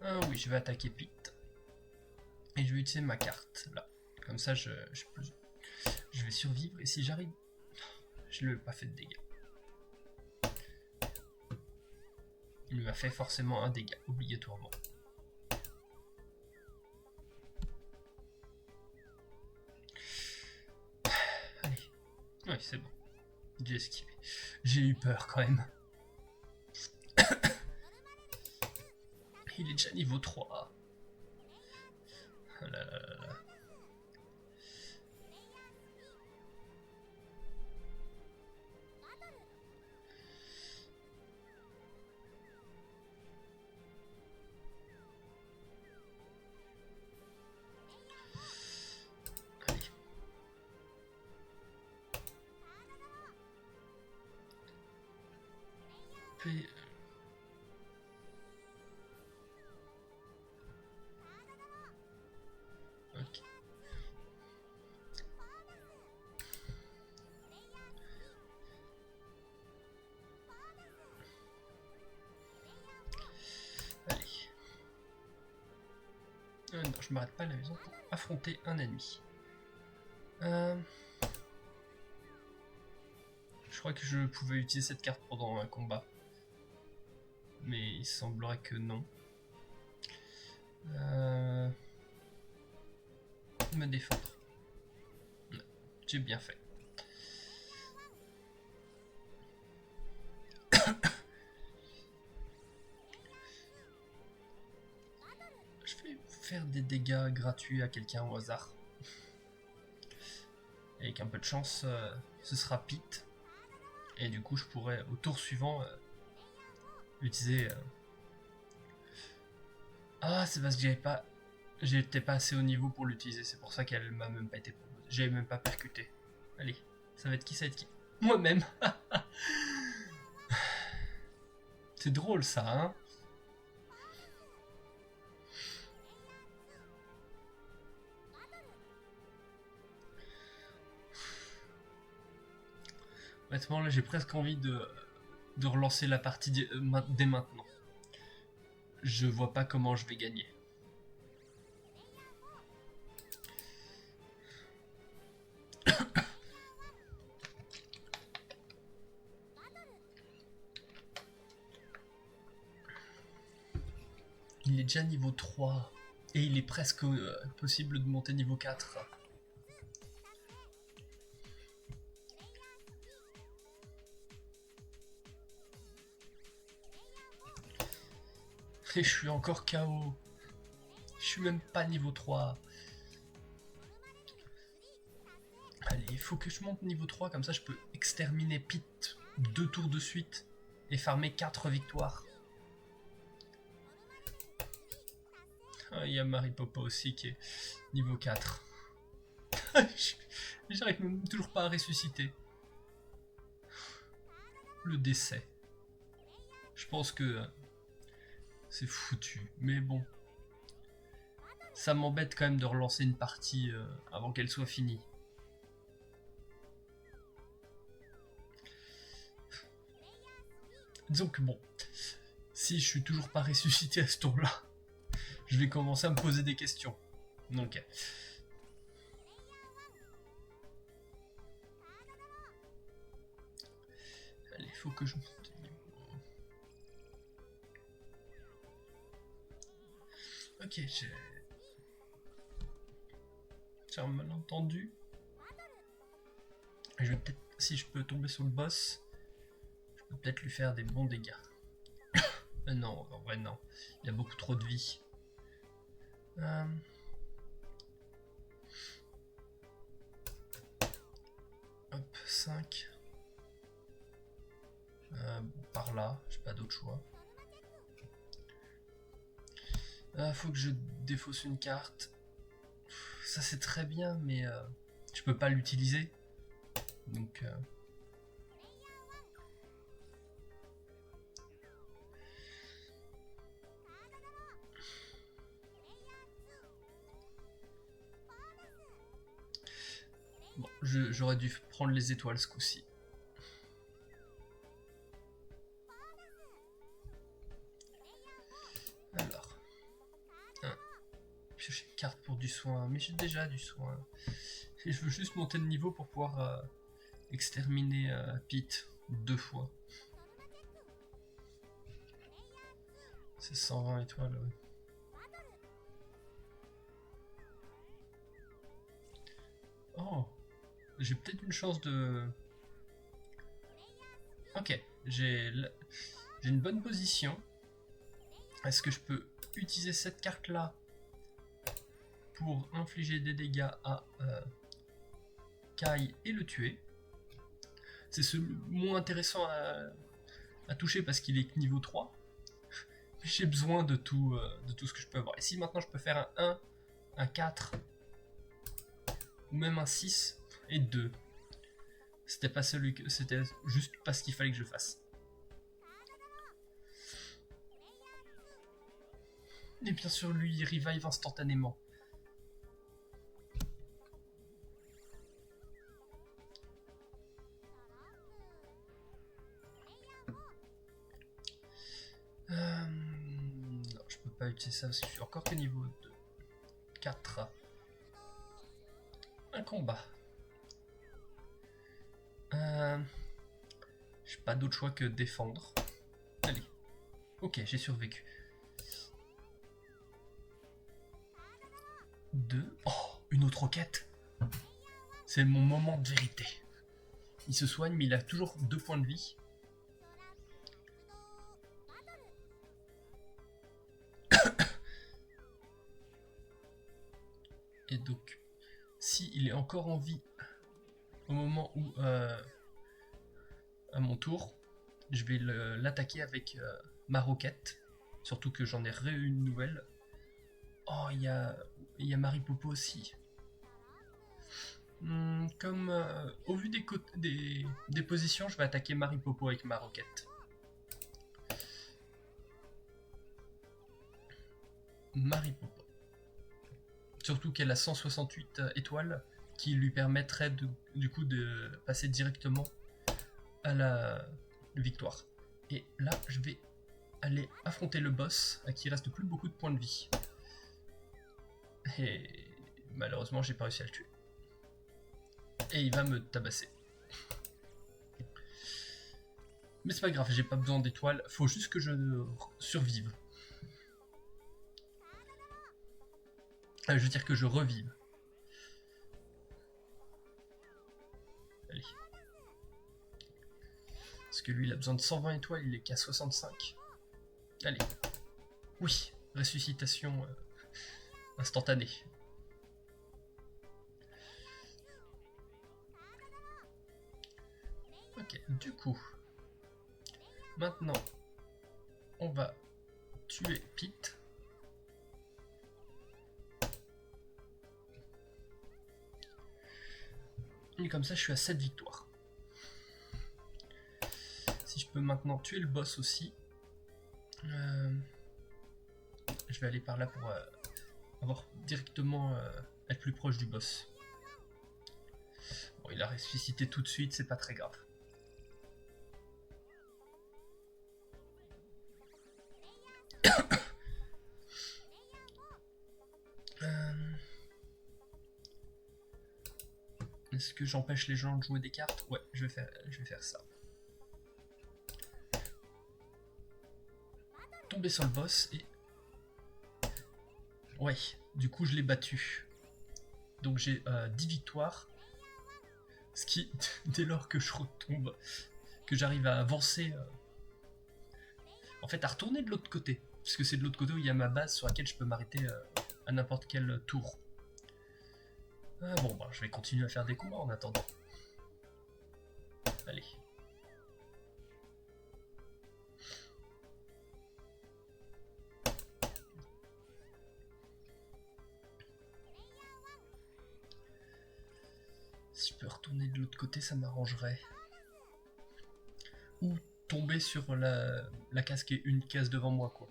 Speaker 1: Ah oui, je vais attaquer Pete. Et je vais utiliser ma carte, là. Comme ça, je vais survivre. Et si j'arrive... Je ne lui ai pas fait de dégâts. Il m'a fait forcément un dégât, obligatoirement. Allez. Oui, c'est bon. J'ai esquivé. J'ai eu peur quand même. Il est déjà niveau 3. Oh là là là là. Allez. Puis... Ok. Allez. Non, je m'arrête pas à la maison pour affronter un ennemi. Je crois que je pouvais utiliser cette carte pendant un combat. Mais il semblerait que non. Me défendre. J'ai bien fait. Je vais faire des dégâts gratuits à quelqu'un au hasard. Et avec un peu de chance, ce sera Pete. Et du coup, je pourrais, au tour suivant, utiliser... Ah, c'est parce que j'étais pas assez haut niveau pour l'utiliser. C'est pour ça qu'elle m'a même pas été proposée. J'avais même pas percuté. Allez, ça va être qui, ça va être qui? Moi-même. C'est drôle ça, hein? Honnêtement, là, j'ai presque envie de relancer la partie dès maintenant. Je vois pas comment je vais gagner. il est déjà niveau 3. Et il est presque possible de monter niveau 4. Et je suis encore KO. Je suis même pas niveau 3. Allez, il faut que je monte niveau 3, comme ça je peux exterminer Pete 2 tours de suite et farmer 4 victoires. Ah, il y a Maripopa aussi qui est niveau 4. J'arrive même toujours pas à ressusciter. Le décès. Je pense que c'est foutu. Mais bon. Ça m'embête quand même de relancer une partie avant qu'elle soit finie. Disons que bon, si je suis toujours pas ressuscité à ce tour-là, je vais commencer à me poser des questions. Donc, allez, faut que je... Ok, j'ai un malentendu. Je vais peut-être, si je peux tomber sur le boss, je peux peut-être lui faire des bons dégâts. Non, en vrai non, il a beaucoup trop de vie. Hop, 5. Par là, j'ai pas d'autre choix. Faut que je défausse une carte. Ça c'est très bien, mais je peux pas l'utiliser. Donc... Bon, j'aurais dû prendre les étoiles ce coup-ci. Alors. Piocher une carte pour du soin, mais j'ai déjà du soin. Et je veux juste monter de niveau pour pouvoir exterminer Pete 2 fois. C'est 120 étoiles, oui. Oh, j'ai peut-être une chance de... Ok, j'ai une bonne position. Est-ce que je peux utiliser cette carte-là pour infliger des dégâts à Kai et le tuer? C'est ce moins intéressant à toucher parce qu'il est niveau 3. J'ai besoin de tout ce que je peux avoir. Et si maintenant je peux faire un 1, un 4, ou même un 6 et 2. C'était pas celui que. C'était juste pas ce qu'il fallait que je fasse. Et bien sûr, lui, il revive instantanément. Non, je peux pas utiliser ça parce que je suis encore que niveau 2. 4. Un combat. J'ai pas d'autre choix que défendre. Allez. Ok, j'ai survécu. 2. Oh, une autre roquette. C'est mon moment de vérité. Il se soigne, mais il a toujours 2 points de vie. Et donc, s'il est encore en vie au moment où, à mon tour, je vais l'attaquer avec ma roquette. Surtout que j'en ai une nouvelle. Oh, il y a Maripopo aussi. Comme au vu des positions, je vais attaquer Maripopo avec ma roquette. Maripopo. Surtout qu'elle a 168 étoiles qui lui permettraient du coup de passer directement à la victoire. Et là, je vais aller affronter le boss à qui il reste plus beaucoup de points de vie. Et malheureusement, j'ai pas réussi à le tuer. Et il va me tabasser. Mais c'est pas grave, j'ai pas besoin d'étoiles, faut juste que je survive. Je veux dire que je revive. Allez. Parce que lui, il a besoin de 120 étoiles, il est qu'à 65. Allez. Oui, ressuscitation instantanée. Ok, du coup, maintenant, on va tuer Pete. Et comme ça, je suis à 7 victoires. Si je peux maintenant tuer le boss aussi, je vais aller par là pour avoir directement être plus proche du boss. Bon, il a ressuscité tout de suite, c'est pas très grave. Est-ce que j'empêche les gens de jouer des cartes? Ouais, je vais faire ça. Tomber sur le boss et... Ouais, du coup je l'ai battu. Donc j'ai 10 victoires. Ce qui, dès lors que je retombe, que j'arrive à avancer... en fait, à retourner de l'autre côté. Parce que c'est de l'autre côté où il y a ma base sur laquelle je peux m'arrêter à n'importe quel tour. Bon, bah, je vais continuer à faire des combats en attendant. Allez. Si je peux retourner de l'autre côté, ça m'arrangerait. Ou tomber sur la case qui est une case devant moi, quoi.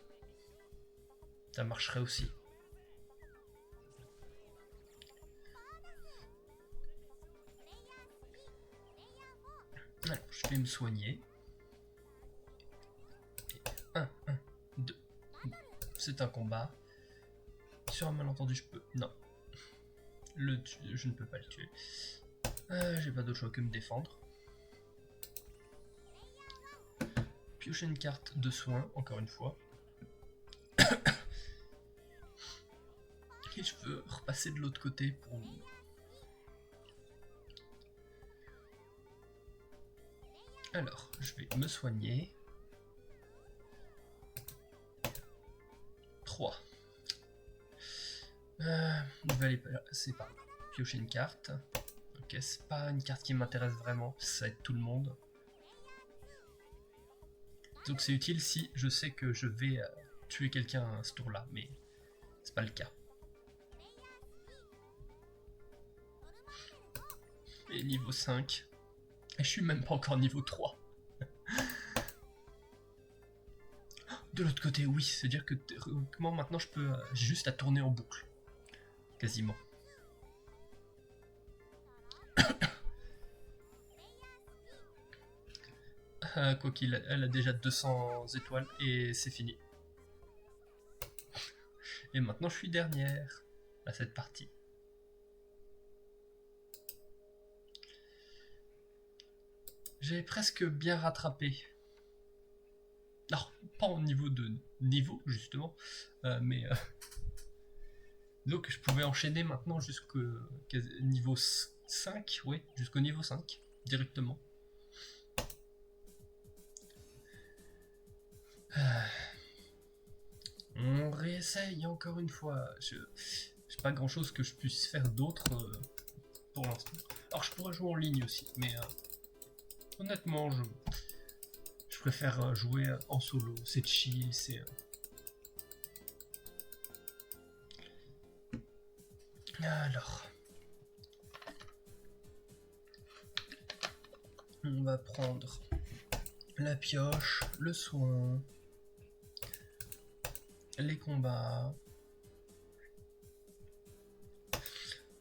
Speaker 1: Ça marcherait aussi. Alors, je vais me soigner. 1, 2. C'est un combat. Sur un malentendu, je peux... Non. Je ne peux pas le tuer. J'ai pas d'autre choix que me défendre. Piocher une carte de soin, encore une fois. Et je veux repasser de l'autre côté pour... Alors, je vais me soigner. 3. Je vais aller passer par là. Piocher une carte. Ok, c'est pas une carte qui m'intéresse vraiment, ça aide tout le monde. Donc c'est utile si je sais que je vais tuer quelqu'un à ce tour-là, mais c'est pas le cas. Et niveau 5. Et je suis même pas encore niveau 3. De l'autre côté, oui, c'est-à-dire que théoriquement maintenant je peux juste à tourner en boucle. Quasiment. Quoi qu'il, elle a déjà 200 étoiles et c'est fini. Et maintenant je suis dernière à cette partie. J'ai presque bien rattrapé. Non, pas au niveau de niveau justement, mais donc je pouvais enchaîner maintenant jusqu'au niveau 5, oui, jusqu'au niveau 5 directement. On réessaye encore une fois. Je n'ai pas grand chose que je puisse faire d'autre pour l'instant. Alors je pourrais jouer en ligne aussi, mais honnêtement je préfère jouer en solo. C'est chill, c'est... Alors... On va prendre la pioche, le soin, les combats,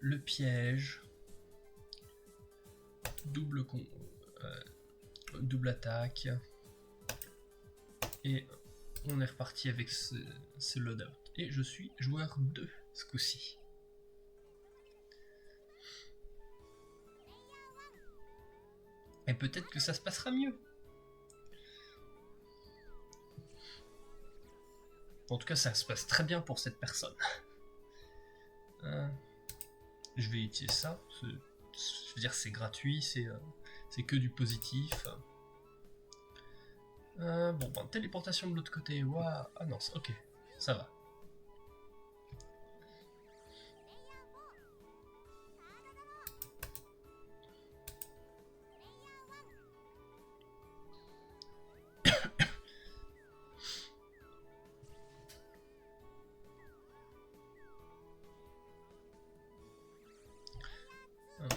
Speaker 1: le piège, double attaque, et on est reparti avec ce loadout. Et je suis joueur 2 ce coup-ci. Et peut-être que ça se passera mieux. En tout cas, ça se passe très bien pour cette personne. je vais utiliser ça. Je veux dire, c'est gratuit, c'est que du positif. Bon, ben, téléportation de l'autre côté. Ouah. Ah non, ok, ça va.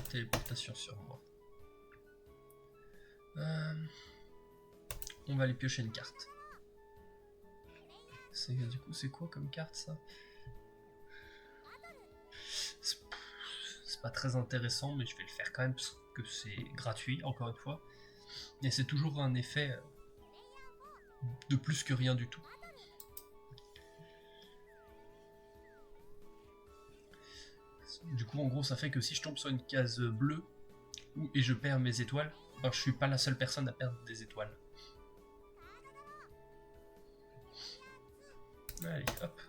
Speaker 1: Téléportation sur moi. On va aller piocher une carte. Du coup, c'est quoi comme carte ça? C'est pas très intéressant, mais je vais le faire quand même parce que c'est gratuit, encore une fois. Et c'est toujours un effet de plus que rien du tout. Du coup, en gros, ça fait que si je tombe sur une case bleue et je perds mes étoiles, ben, je suis pas la seule personne à perdre des étoiles. Allez, hop.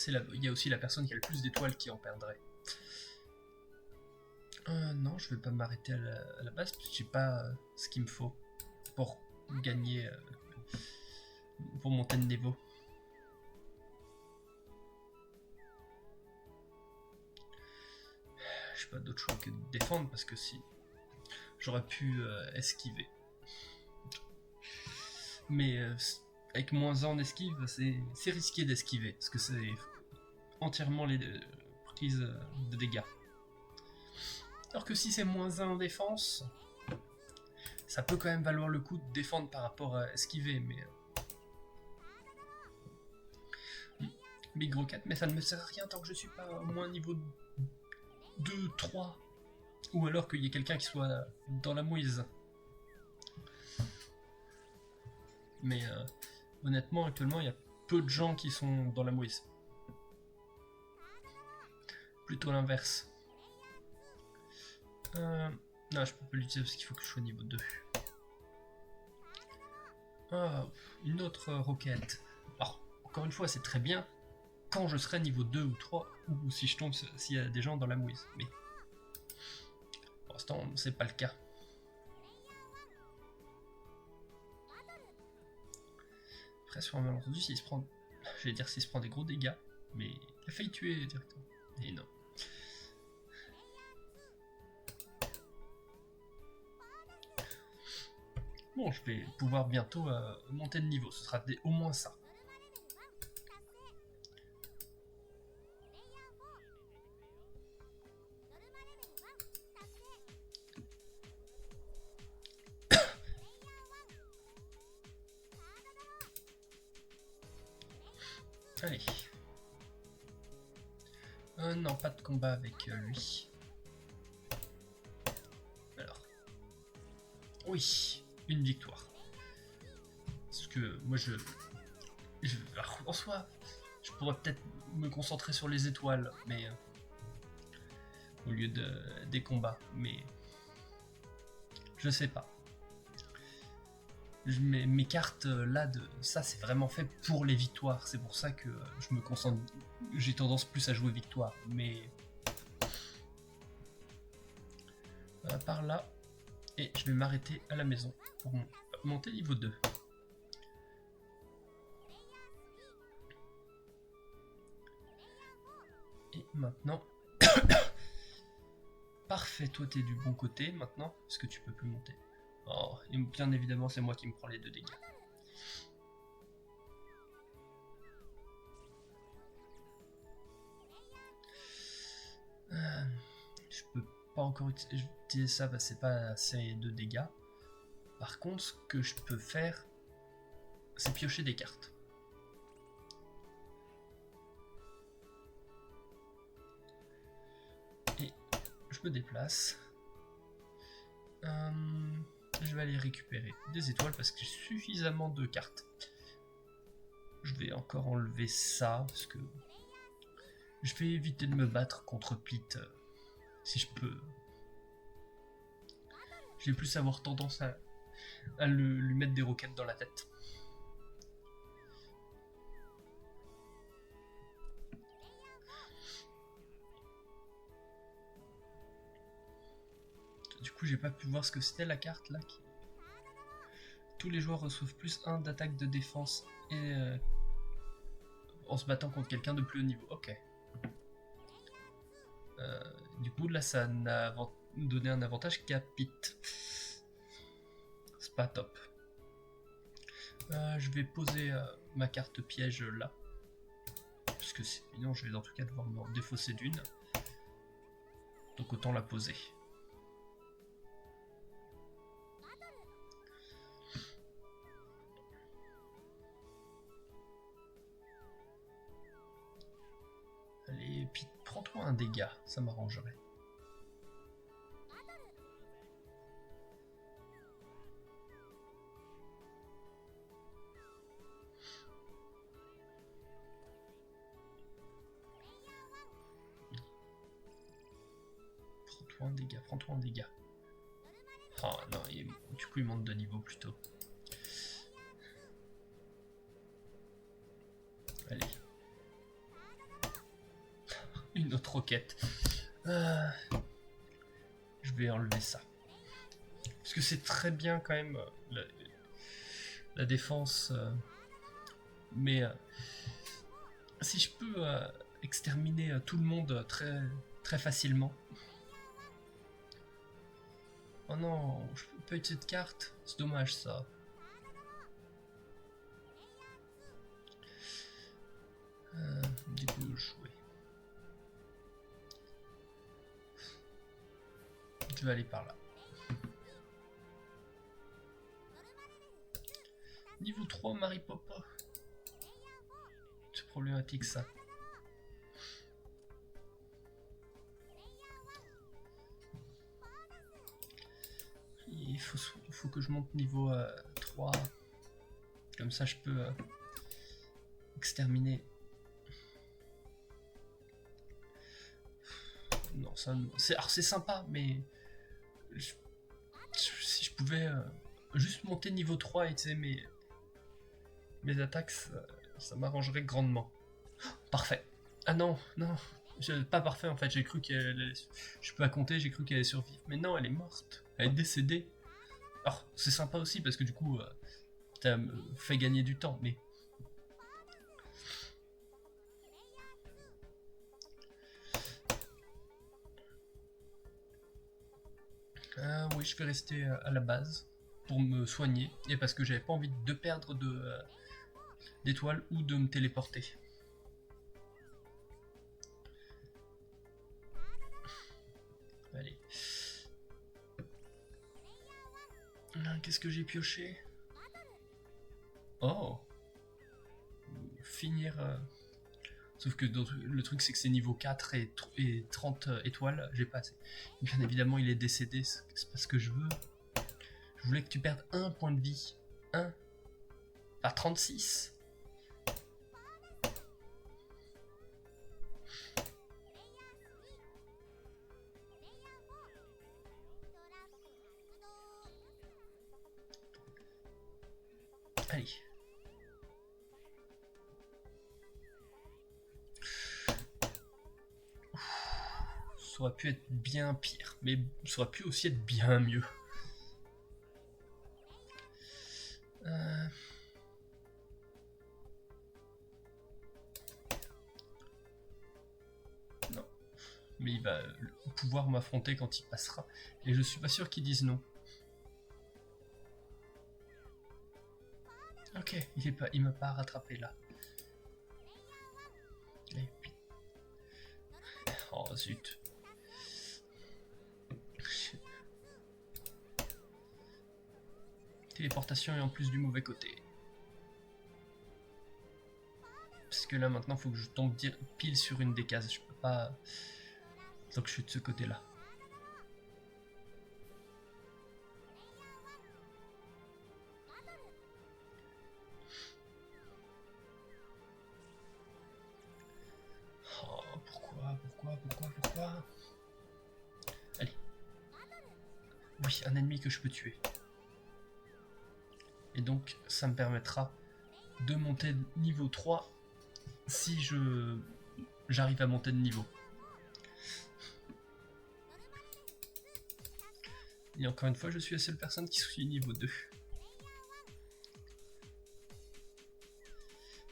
Speaker 1: Il y a aussi la personne qui a le plus d'étoiles qui en perdrait. Non, je vais pas m'arrêter à la base parce que j'ai pas ce qu'il me faut pour gagner, pour monter de niveau. J'ai pas d'autre choix que de défendre parce que si j'aurais pu esquiver. Mais avec moins 1 en esquive, c'est risqué d'esquiver parce que c'est entièrement les prises de dégâts. Alors que si c'est moins 1 en défense, ça peut quand même valoir le coup de défendre par rapport à esquiver, mais... Big Rocket, mais ça ne me sert à rien tant que je suis pas au moins niveau 2, 3. Ou alors qu'il y ait quelqu'un qui soit dans la mouise. Mais honnêtement, actuellement, il y a peu de gens qui sont dans la mouise. Plutôt l'inverse. Non, je peux pas l'utiliser parce qu'il faut que je sois niveau 2. Ah, une autre roquette. Alors, encore une fois, c'est très bien quand je serai niveau 2 ou 3, ou si je tombe s'il y a des gens dans la mouise. Mais pour l'instant, c'est pas le cas. Après, sur un malentendu, s'il se prend... Je vais dire s'il se prend des gros dégâts, mais il a failli tuer directement. Et non. Bon, je vais pouvoir bientôt monter de niveau, ce sera au moins ça. Allez. Non, pas de combat avec lui. Alors. Oui, une victoire. Parce que moi alors, en soi, je pourrais peut-être me concentrer sur les étoiles, mais au lieu des combats, mais je sais pas. Mes cartes là, ça c'est vraiment fait pour les victoires, c'est pour ça que je me concentre, j'ai tendance plus à jouer victoire, mais par là, et je vais m'arrêter à la maison pour monter niveau 2. Et maintenant, parfait, toi t'es du bon côté maintenant, parce que tu peux plus monter. Oh, et bien évidemment, c'est moi qui me prends les 2 dégâts. Je peux pas encore utiliser ça parce que c'est pas assez de dégâts. Par contre, ce que je peux faire, c'est piocher des cartes. Et je me déplace. Je vais aller récupérer des étoiles parce que j'ai suffisamment de cartes. Je vais encore enlever ça parce que je vais éviter de me battre contre Pete si je peux. Je vais plus avoir tendance à lui mettre des roquettes dans la tête. coup, j'ai pas pu voir ce que c'était la carte là. Tous les joueurs reçoivent plus 1 d'attaque de défense et en se battant contre quelqu'un de plus haut niveau. Ok. Du coup, là, ça n'a donné un avantage qu'à Pete. C'est pas top. Je vais poser ma carte piège là. Parce que sinon, je vais dans tout cas devoir me défausser d'une. Donc autant la poser. Allez, puis prends-toi un dégât, ça m'arrangerait. Prends-toi un dégât, prends-toi un dégât. Oh non, du coup il monte de niveau plutôt. Allez. Une autre roquette. Je vais enlever ça. Parce que c'est très bien quand même la défense. Mais si je peux exterminer tout le monde très, très facilement. Oh non, je peux pas utiliser de carte. C'est dommage ça. Du coup, jouer. Je vais aller par là. Niveau 3, Maripopa. C'est problématique ça. Il faut que je monte niveau 3. Comme ça je peux exterminer. Non, ça c'est sympa, mais si je pouvais juste monter niveau 3 et tu sais, mes attaques, ça m'arrangerait grandement. Parfait. Ah non, non. Pas parfait en fait, j'ai cru qu'elle... Je peux la compter, j'ai cru qu'elle allait survivre. Mais non, elle est morte. Elle est décédée. Alors, c'est sympa aussi parce que du coup, ça me fait gagner du temps, mais... Oui, je vais rester à la base pour me soigner et parce que j'avais pas envie de perdre d'étoiles ou de me téléporter. Allez. Qu'est-ce que j'ai pioché? Oh! Finir... Sauf que le truc c'est que c'est niveau 4 et 30 étoiles, j'ai pas assez. Bien évidemment il est décédé, c'est pas ce que je veux. Je voulais que tu perdes 1 point de vie. 1 par 36. Allez. Ça aurait pu être bien pire, mais ça aurait pu aussi être bien mieux. Non. Mais il va pouvoir m'affronter quand il passera. Et je suis pas sûr qu'ils disent non. Ok, il m'a pas rattrapé là. Et puis... Oh zut. Téléportation est en plus du mauvais côté. Parce que là maintenant faut que je tombe pile sur une des cases. Je peux pas... Donc je suis de ce côté là. Oh, pourquoi? Allez. Oui, un ennemi que je peux tuer. Et donc ça me permettra de monter niveau 3 si j'arrive à monter de niveau. Et encore une fois, je suis la seule personne qui suit niveau 2.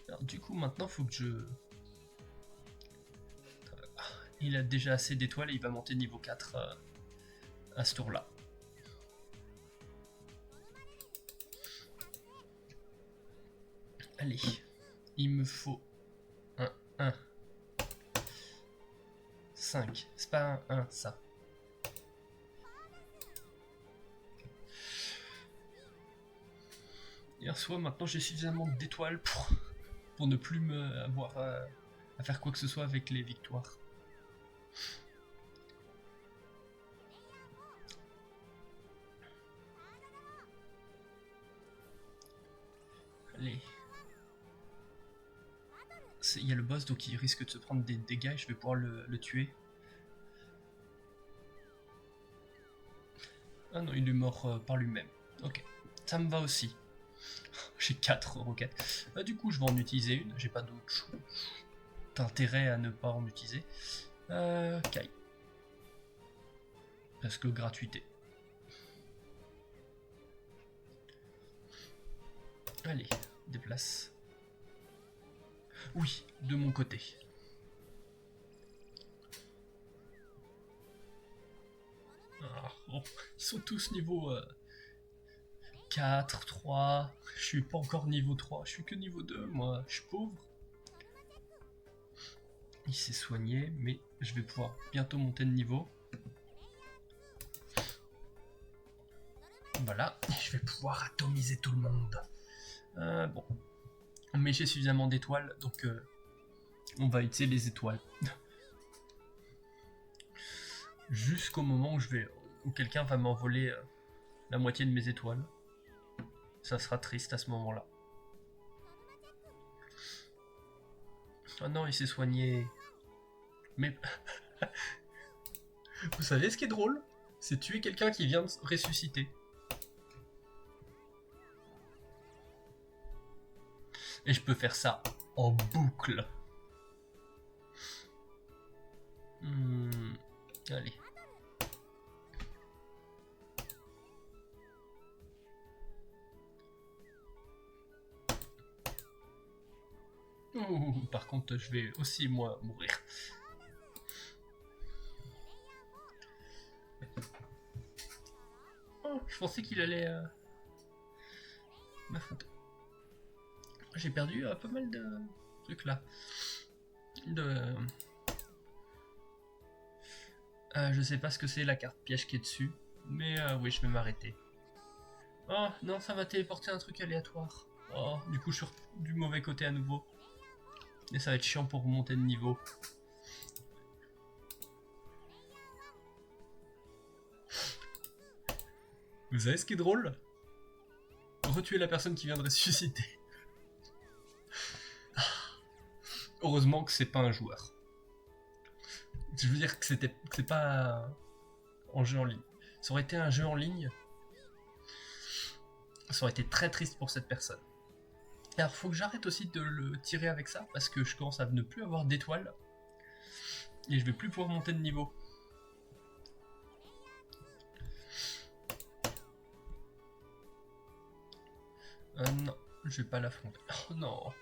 Speaker 1: Alors, du coup, maintenant, faut que je... Il a déjà assez d'étoiles et il va monter niveau 4 à ce tour-là. Allez, il me faut un 1. 5. C'est pas un 1, ça. Et en soi, maintenant, j'ai suffisamment d'étoiles pour ne plus me avoir à faire quoi que ce soit avec les victoires. Allez. Il y a le boss, donc il risque de se prendre des dégâts et je vais pouvoir le tuer. Ah non, il est mort par lui-même. Ok, ça me va aussi. J'ai 4 roquettes. Du coup, je vais en utiliser une. J'ai pas d'autre intérêt à ne pas en utiliser. Kai. Parce que gratuité. Allez, déplace. Oui, de mon côté. Ah, bon, ils sont tous niveau 4, 3. Je suis pas encore niveau 3, je suis que niveau 2, moi, je suis pauvre. Il s'est soigné, mais je vais pouvoir bientôt monter de niveau. Voilà, je vais pouvoir atomiser tout le monde. Bon. Mais j'ai suffisamment d'étoiles, donc on va utiliser les étoiles. Jusqu'au moment où quelqu'un va m'envoler la moitié de mes étoiles. Ça sera triste à ce moment-là. Oh non, il s'est soigné. Mais... Vous savez ce qui est drôle? C'est tuer quelqu'un qui vient de ressusciter. Et je peux faire ça en boucle. Allez. Par contre, je vais aussi, moi, mourir. Oh, je pensais qu'il allait m'affronter. J'ai perdu pas mal de trucs là. Je sais pas ce que c'est la carte piège qui est dessus. Mais oui, je vais m'arrêter. Oh non, ça va téléporter un truc aléatoire. Oh, du coup, je suis du mauvais côté à nouveau. Et ça va être chiant pour monter de niveau. Vous savez ce qui est drôle? Retuer la personne qui vient de ressusciter. Heureusement que c'est pas un joueur. Je veux dire que c'est pas en jeu en ligne. Ça aurait été un jeu en ligne, ça aurait été très triste pour cette personne. Alors faut que j'arrête aussi de le tirer avec ça, parce que je commence à ne plus avoir d'étoiles. Et je vais plus pouvoir monter de niveau. Non, je vais pas l'affronter. Oh non.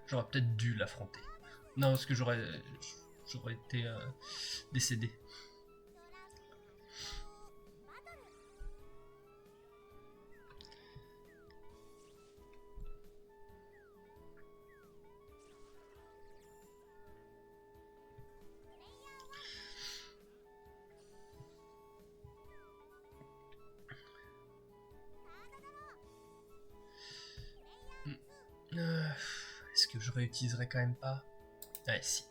Speaker 1: J'aurais peut-être dû l'affronter. Non, parce que j'aurais été décédé. Est-ce que je réutiliserai quand même pas? Ouais, si.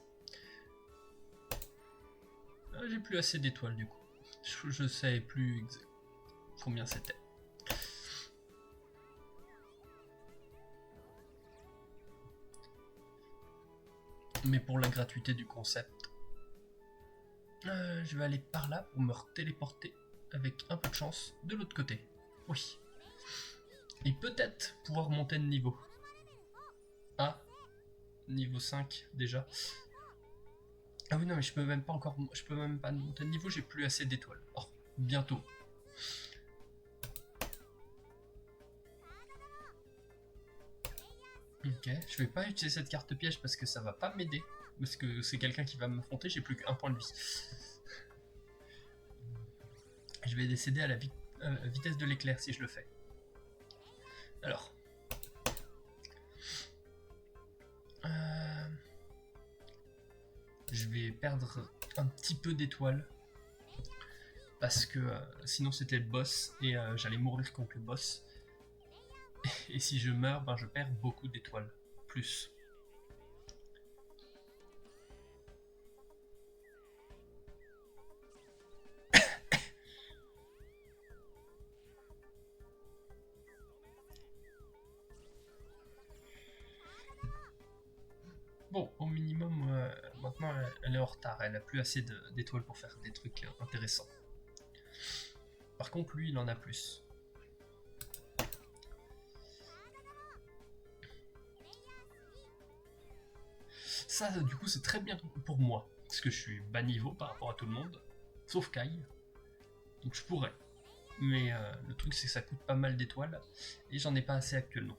Speaker 1: J'ai plus assez d'étoiles du coup. Je sais plus combien c'était. Mais pour la gratuité du concept, je vais aller par là pour me téléporter avec un peu de chance de l'autre côté. Oui. Et peut-être pouvoir monter de niveau. Ah, niveau 5 déjà. Ah oui non mais je peux même pas monter de niveau, j'ai plus assez d'étoiles. Oh, bientôt. Ok, je vais pas utiliser cette carte piège parce que ça va pas m'aider. Parce que c'est quelqu'un qui va m'affronter, j'ai plus qu'un point de vie. Je vais décéder à la vitesse de l'éclair si je le fais. Alors. Je vais perdre un petit peu d'étoiles. Parce que sinon c'était le boss et j'allais mourir contre le boss. Et si je meurs, ben je perds beaucoup d'étoiles. Plus. Bon, au minimum, maintenant elle est en retard. Elle a plus assez d'étoiles pour faire des trucs intéressants. Par contre, lui, il en a plus. Ça, du coup, c'est très bien pour moi. Parce que je suis bas niveau par rapport à tout le monde. Sauf Kai. Donc je pourrais. Mais le truc, c'est que ça coûte pas mal d'étoiles. Et j'en ai pas assez actuellement.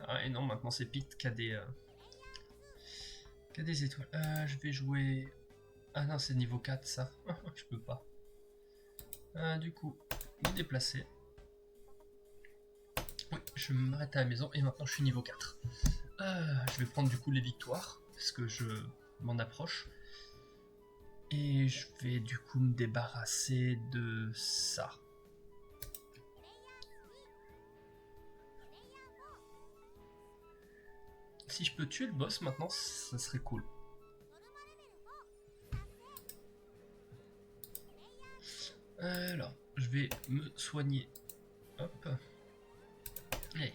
Speaker 1: Ah, et non, maintenant c'est Pete qui a des étoiles. Je vais jouer... Ah non, c'est niveau 4 ça. Je peux pas. Du coup, me déplacer. Oui, je m'arrête à la maison et maintenant je suis niveau 4. Je vais prendre du coup les victoires parce que je m'en approche. Et je vais du coup me débarrasser de ça. Si je peux tuer le boss maintenant, ça serait cool. Alors, je vais me soigner. Hop. Allez.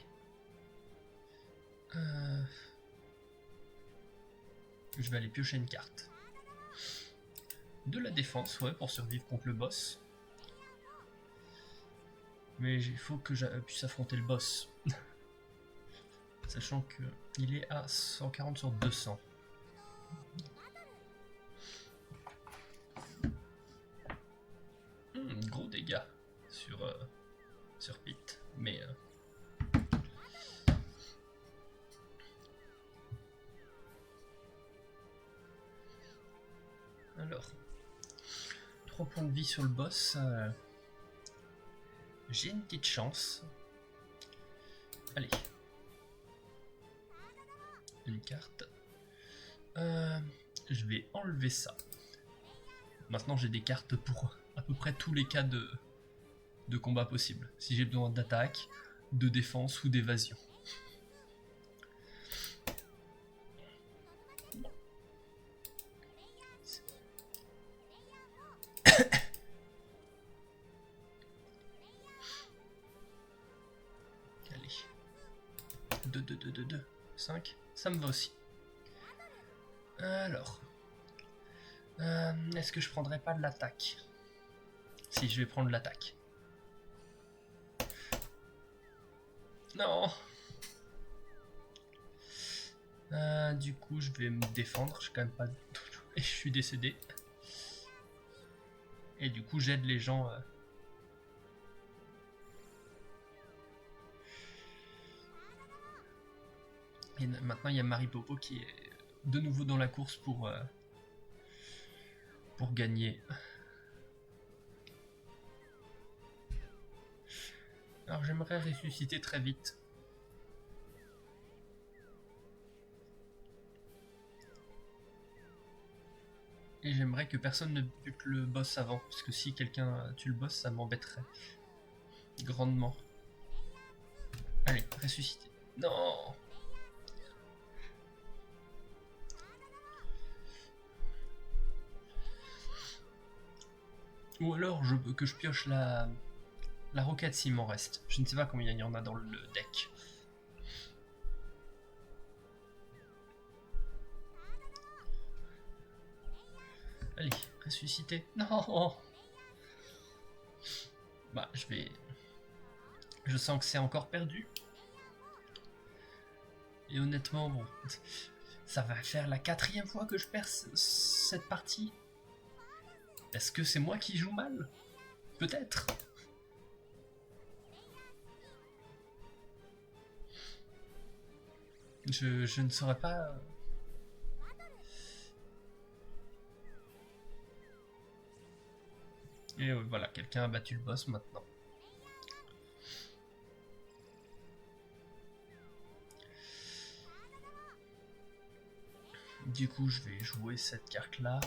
Speaker 1: Je vais aller piocher une carte. De la défense, ouais, pour survivre contre le boss. Mais il faut que je puisse affronter le boss. Sachant qu'il est à 140 sur 200. Gros dégâts sur Pete. Mais... Alors... 3 points de vie sur le boss. J'ai une petite chance. Allez. Une carte. Je vais enlever ça. Maintenant j'ai des cartes pour à peu près tous les cas de combat possibles. Si j'ai besoin d'attaque, de défense ou d'évasion. Allez. 2, 2, 2, 2, 2, 5. Ça me va aussi. Alors. Est-ce que je prendrais pas de l'attaque? Si, je vais prendre l'attaque. Non. Du coup, je vais me défendre. Je suis quand même pas... Et je suis décédé. Et du coup, j'aide les gens... Et maintenant, il y a Maripopo qui est de nouveau dans la course pour gagner. Alors, j'aimerais ressusciter très vite. Et j'aimerais que personne ne bute le boss avant, parce que si quelqu'un tue le boss, ça m'embêterait grandement. Allez, ressusciter. Non. Ou alors que je pioche la roquette s'il m'en reste. Je ne sais pas combien il y en a dans le deck. Allez, ressusciter. Non. Bah, je vais... Je sens que c'est encore perdu. Et honnêtement, bon... Ça va faire la 4e fois que je perds cette partie. Est-ce que c'est moi qui joue mal? Peut-être. Je ne saurais pas... Et voilà, quelqu'un a battu le boss maintenant. Du coup, je vais jouer cette carte-là.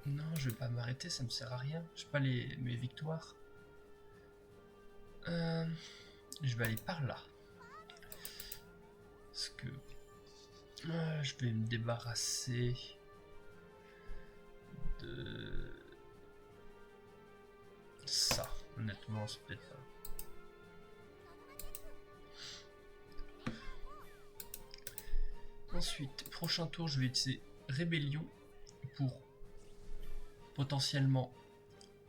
Speaker 1: Non, je vais pas m'arrêter, ça me sert à rien. Je pas mes victoires. Je vais aller par là. Parce que je vais me débarrasser de ça. Honnêtement, c'est peut-être pas. Ensuite, prochain tour, je vais utiliser Rébellion pour potentiellement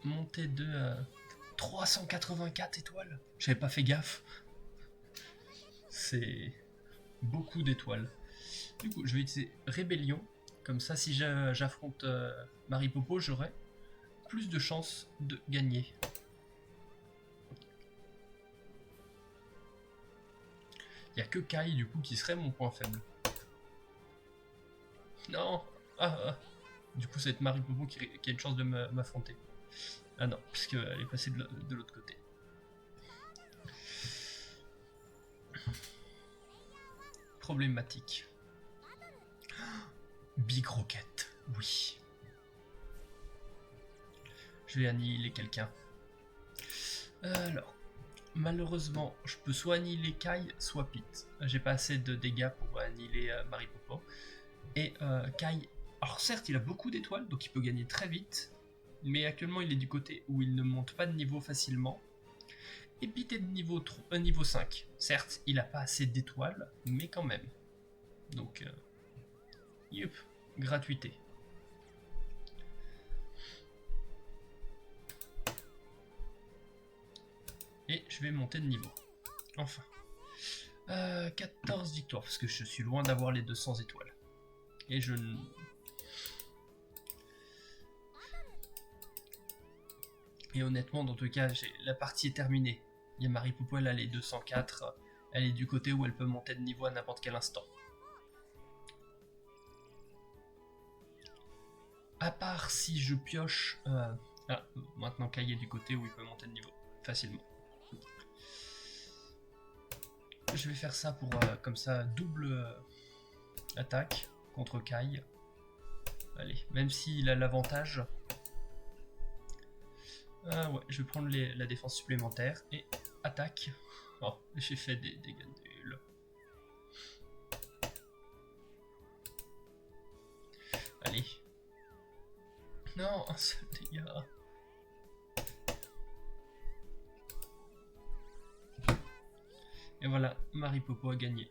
Speaker 1: monter de 384 étoiles. J'avais pas fait gaffe. C'est beaucoup d'étoiles. Du coup, je vais utiliser Rébellion. Comme ça, si j'affronte Maripopo, j'aurai plus de chances de gagner. Il n'y a que Kai, du coup, qui serait mon point faible. Non. Du coup, ça va être Maripopo qui a une chance de m'affronter. Ah non, puisqu'elle est passée de l'autre côté. Problématique. Big Rocket, oui. Je vais annihiler quelqu'un. Alors, malheureusement, je peux soit annihiler Kai, soit Pete. J'ai pas assez de dégâts pour annihiler Maripopo. Et Kai, alors certes, il a beaucoup d'étoiles, donc il peut gagner très vite. Mais actuellement, il est du côté où il ne monte pas de niveau facilement. Et Pete est de niveau 5. Certes, il n'a pas assez d'étoiles, mais quand même. Donc, yup, gratuité. Et je vais monter de niveau. Enfin. 14 victoires, parce que je suis loin d'avoir les 200 étoiles. Et je ne... Et honnêtement, dans tout cas, la partie est terminée. Il y a Maripopo, elle a les 204. Elle est du côté où elle peut monter de niveau à n'importe quel instant. À part si je pioche... maintenant Kai est du côté où il peut monter de niveau facilement. Je vais faire ça pour comme ça double attaque contre Kai. Allez, même s'il a l'avantage. Ouais, je vais prendre la défense supplémentaire et attaque. Oh, j'ai fait des dégâts nuls. Allez. Non, un seul dégât. Et voilà, Maripopo a gagné.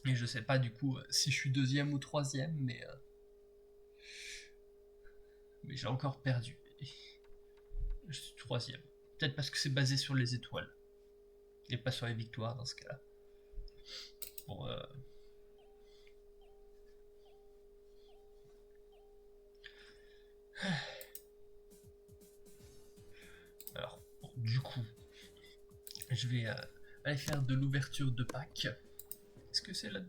Speaker 1: Et je sais pas du coup si je suis deuxième ou troisième, mais j'ai encore perdu. Je suis troisième. Peut-être parce que c'est basé sur les étoiles. Et pas sur les victoires dans ce cas-là. Bon, alors, bon, du coup, je vais aller faire de l'ouverture de pack. Est-ce que c'est là?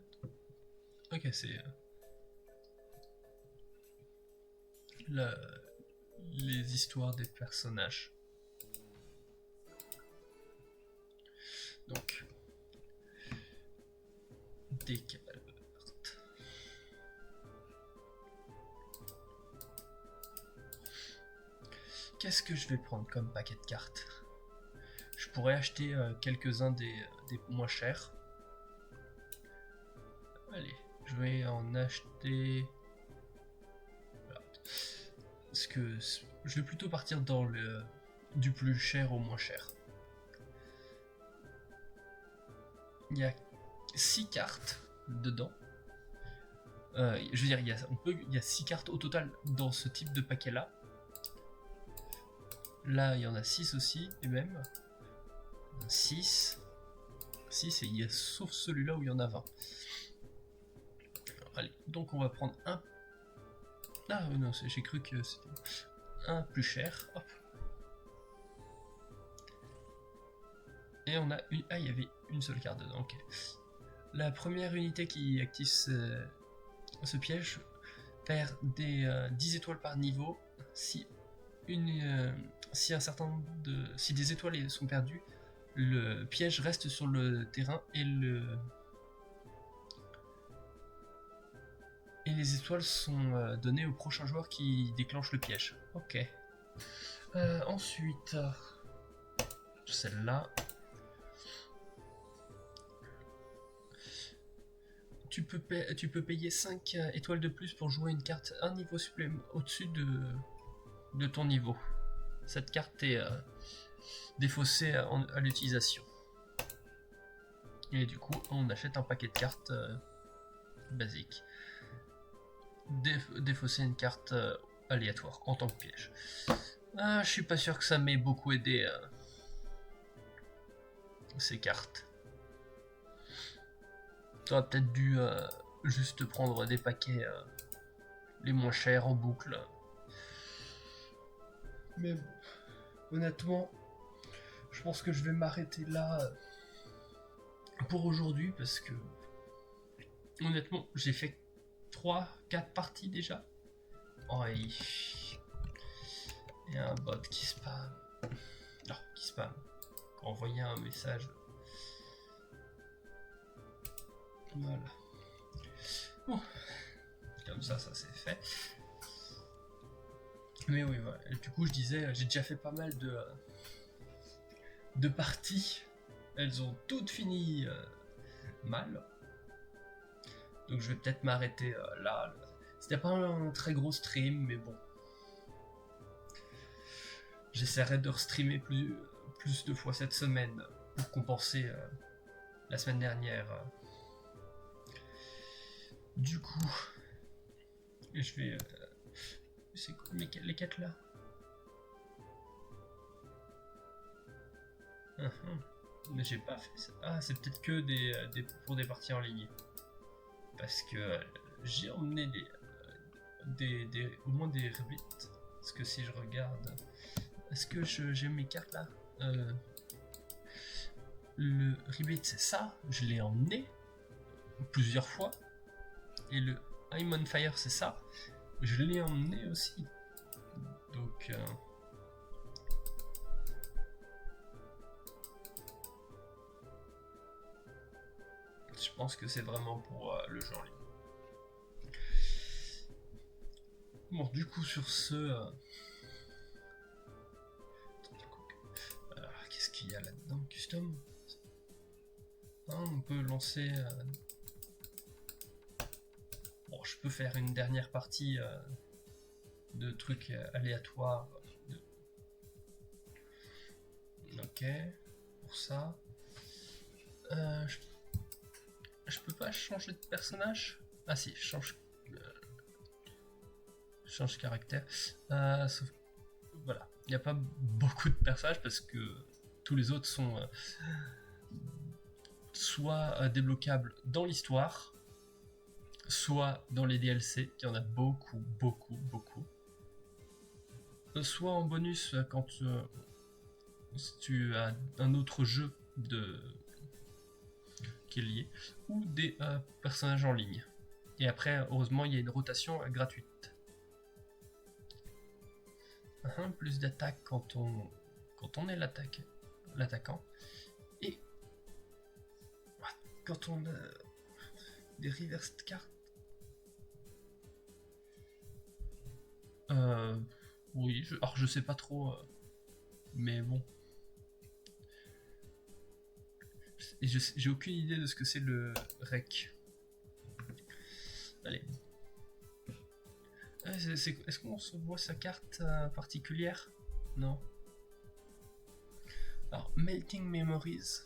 Speaker 1: Ok, c'est les histoires des personnages. Donc, des cartes. Qu'est-ce que je vais prendre comme paquet de cartes? Je pourrais acheter quelques-uns des moins chers. Allez, je vais en acheter... Voilà. Parce que je vais plutôt partir dans du plus cher au moins cher. Il y a 6 cartes dedans. Je veux dire, il y a 6 cartes au total dans ce type de paquet là. Là, il y en a 6 aussi, et même 6. Si, sauf celui-là où il y en a 20. Allez, donc on va prendre un... Ah non, j'ai cru que c'était un plus cher. Hop. Et on a une... Ah, il y avait une seule carte dedans, ok. La première unité qui active ce piège perd des 10 étoiles par niveau. Si des étoiles sont perdues, le piège reste sur le terrain et les étoiles sont données au prochain joueur qui déclenche le piège. Ok. Ensuite, celle-là. Tu peux payer 5 étoiles de plus pour jouer une carte un niveau supplémentaire au-dessus de ton niveau. Cette carte est défaussée à l'utilisation. Et du coup, on achète un paquet de cartes basiques. Défausser une carte aléatoire en tant que piège. Je suis pas sûr que ça m'ait beaucoup aidé ces cartes. T'aurais peut-être dû juste prendre des paquets les moins chers en boucle. Mais bon, honnêtement, je pense que je vais m'arrêter là pour aujourd'hui parce que honnêtement, j'ai fait 3-4 parties déjà. Oh, il y a un bot qui spam. Non, qui spam. Envoyer un message. Voilà. Bon. Comme ça c'est fait. Mais oui, voilà. Et du coup, je disais, j'ai déjà fait pas mal de parties. Elles ont toutes fini mal. Donc je vais peut-être m'arrêter là. C'était pas un très gros stream, mais bon. J'essaierai de restreamer plus de fois cette semaine pour compenser la semaine dernière. Du coup, je vais... c'est quoi les quêtes là? Mais j'ai pas fait ça. Ah, c'est peut-être que pour des parties en ligne. Parce que j'ai emmené au moins des rebits. Parce que si je regarde... Est-ce que j'ai mes cartes là? Le rebit c'est ça, je l'ai emmené plusieurs fois. Et le I'm on Fire c'est ça, je l'ai emmené aussi. Donc je pense que c'est vraiment pour le jeu en ligne. Bon, du coup sur ce... qu'est-ce qu'il y a là-dedans? Custom? On peut lancer... Bon, je peux faire une dernière partie de trucs aléatoires. Ok, pour ça. Je peux pas changer de personnage? Ah si, je change caractère. Sauf voilà, il n'y a pas beaucoup de personnages parce que tous les autres sont soit débloquables dans l'histoire, soit dans les DLC, il y en a beaucoup, soit en bonus quand si tu as un autre jeu qui est lié, ou des personnages en ligne. Et après, heureusement, il y a une rotation gratuite. Plus d'attaque quand on est l'attaquant. Et quand on a des reverse cartes. Oui, alors je sais pas trop, mais bon. J'ai aucune idée de ce que c'est le rec. Allez. Est-ce qu'on se voit sa carte particulière? Non. Alors, Melting Memories.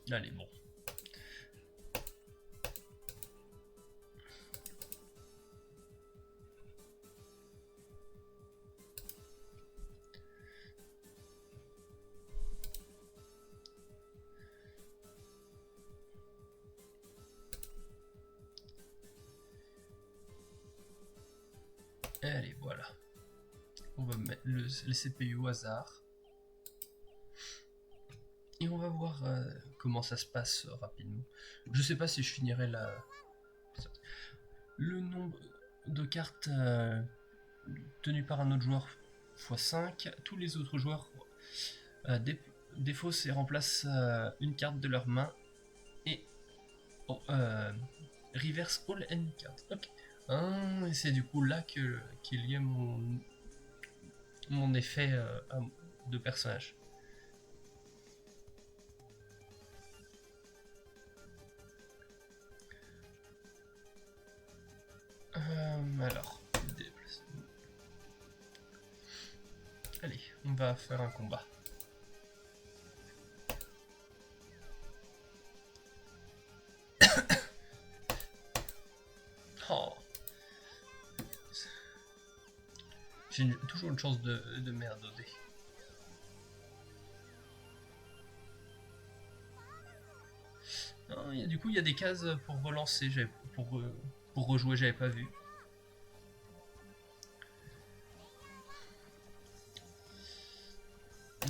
Speaker 1: Allez, bon. Allez, voilà. On va mettre les CPU au hasard. Et on va voir comment ça se passe rapidement. Je sais pas si je finirai le nombre de cartes tenues par un autre joueur x5. Tous les autres joueurs défaussent et remplacent une carte de leur main. Et reverse all end cards. Ok. Et c'est du coup là qu'il y a mon effet de personnage. Alors, allez, on va faire un combat. Oh. J'ai toujours une chance de merde au dé. Du coup, il y a des cases pour relancer, pour rejouer, j'avais pas vu.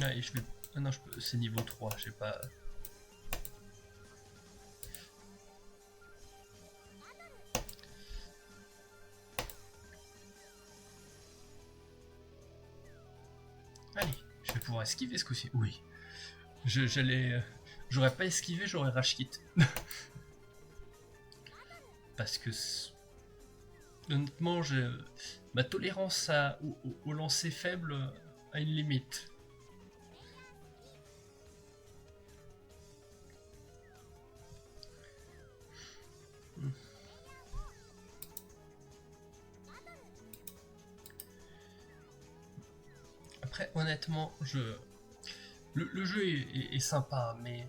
Speaker 1: Allez, je vais... Ah non, c'est niveau 3, j'ai pas... Allez, je vais pouvoir esquiver ce coup-ci. Oui. J'aurais pas esquivé, j'aurais rage quit. Parce que... Honnêtement, ma tolérance au lancer faible a une limite. Après, honnêtement, le jeu est sympa, mais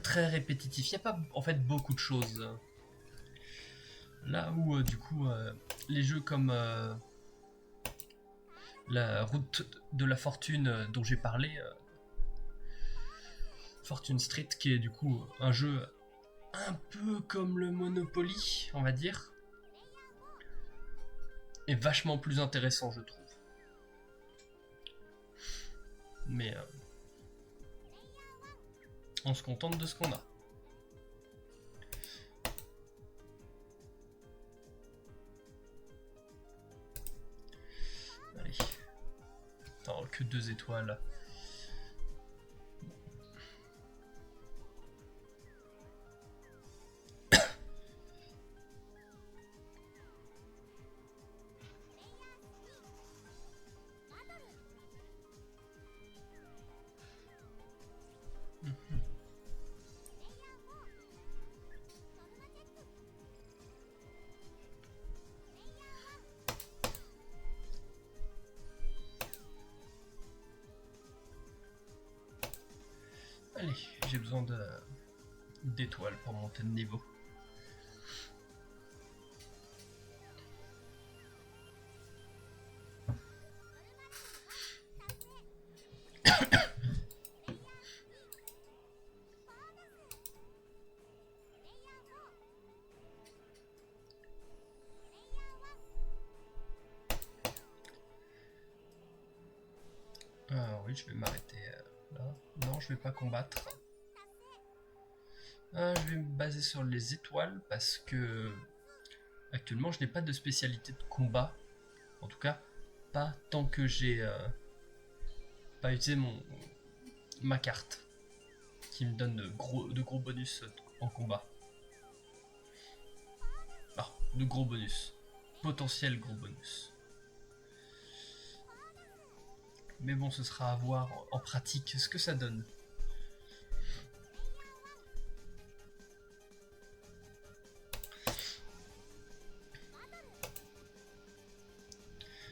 Speaker 1: très répétitif. Il n'y a pas en fait beaucoup de choses. Là où du coup les jeux comme la route de la fortune dont j'ai parlé, Fortune Street, qui est du coup un jeu un peu comme le Monopoly, on va dire, est vachement plus intéressant, je trouve. Mais on se contente de ce qu'on a. Allez. Attends, que 2 étoiles. Allez, j'ai besoin d'étoiles pour monter de niveau. Oui, je vais m'arrêter là. Non, je vais pas combattre. Je vais me baser sur les étoiles parce que actuellement je n'ai pas de spécialité de combat. En tout cas, pas tant que j'ai pas utilisé ma carte qui me donne de gros bonus en combat. Ah, de gros bonus. Potentiel gros bonus. Mais bon, ce sera à voir en pratique ce que ça donne.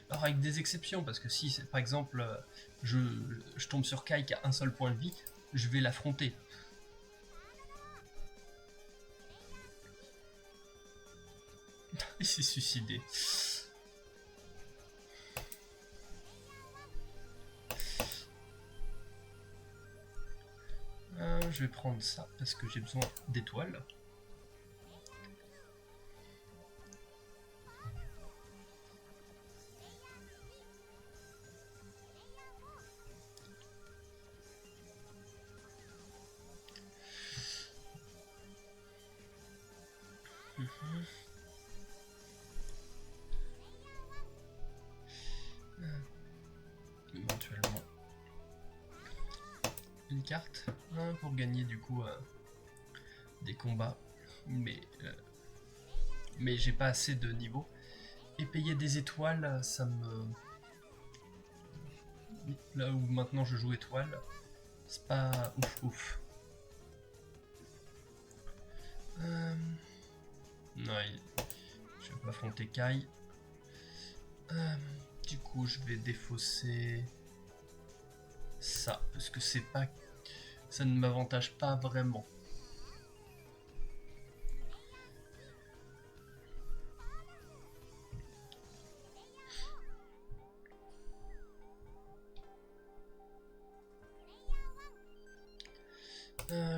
Speaker 1: Alors avec des exceptions, parce que si par exemple je tombe sur Kai qui a un seul point de vie, je vais l'affronter. Il s'est suicidé. Je vais prendre ça parce que j'ai besoin d'étoiles. une carte pour gagner du coup des combats, mais j'ai pas assez de niveau. Et payer des étoiles, ça me... Là où maintenant je joue étoile, c'est pas ouf. Non, je vais pas affronter Kai. Du coup, je vais défausser ça, parce que c'est pas... ça ne m'avantage pas vraiment.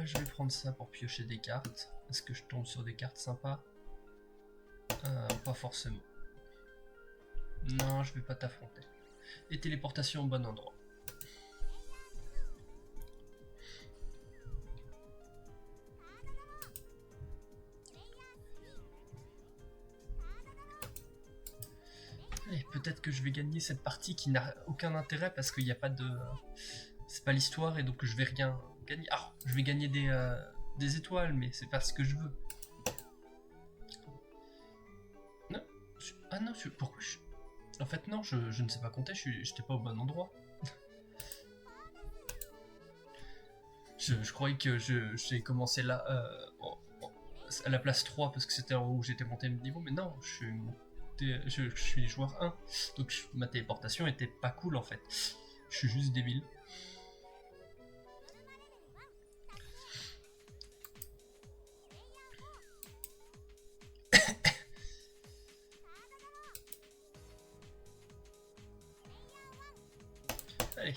Speaker 1: Je vais prendre ça pour piocher des cartes. Est-ce que je tombe sur des cartes sympas? Pas forcément. Non, je vais pas t'affronter. Et téléportation au bon endroit. Allez, peut-être que je vais gagner cette partie qui n'a aucun intérêt parce qu'il n'y a pas de... c'est pas l'histoire et donc je vais rien gagner. Ah, je vais gagner des étoiles, mais c'est pas ce que je veux. Non, ah non, pourquoi je... En fait non, je ne sais pas compter, j'étais pas au bon endroit. Je croyais que j'ai commencé là à la place 3 parce que c'était où j'étais monté le niveau, mais non, je suis joueur 1, donc ma téléportation était pas cool en fait. Je suis juste débile. Allez.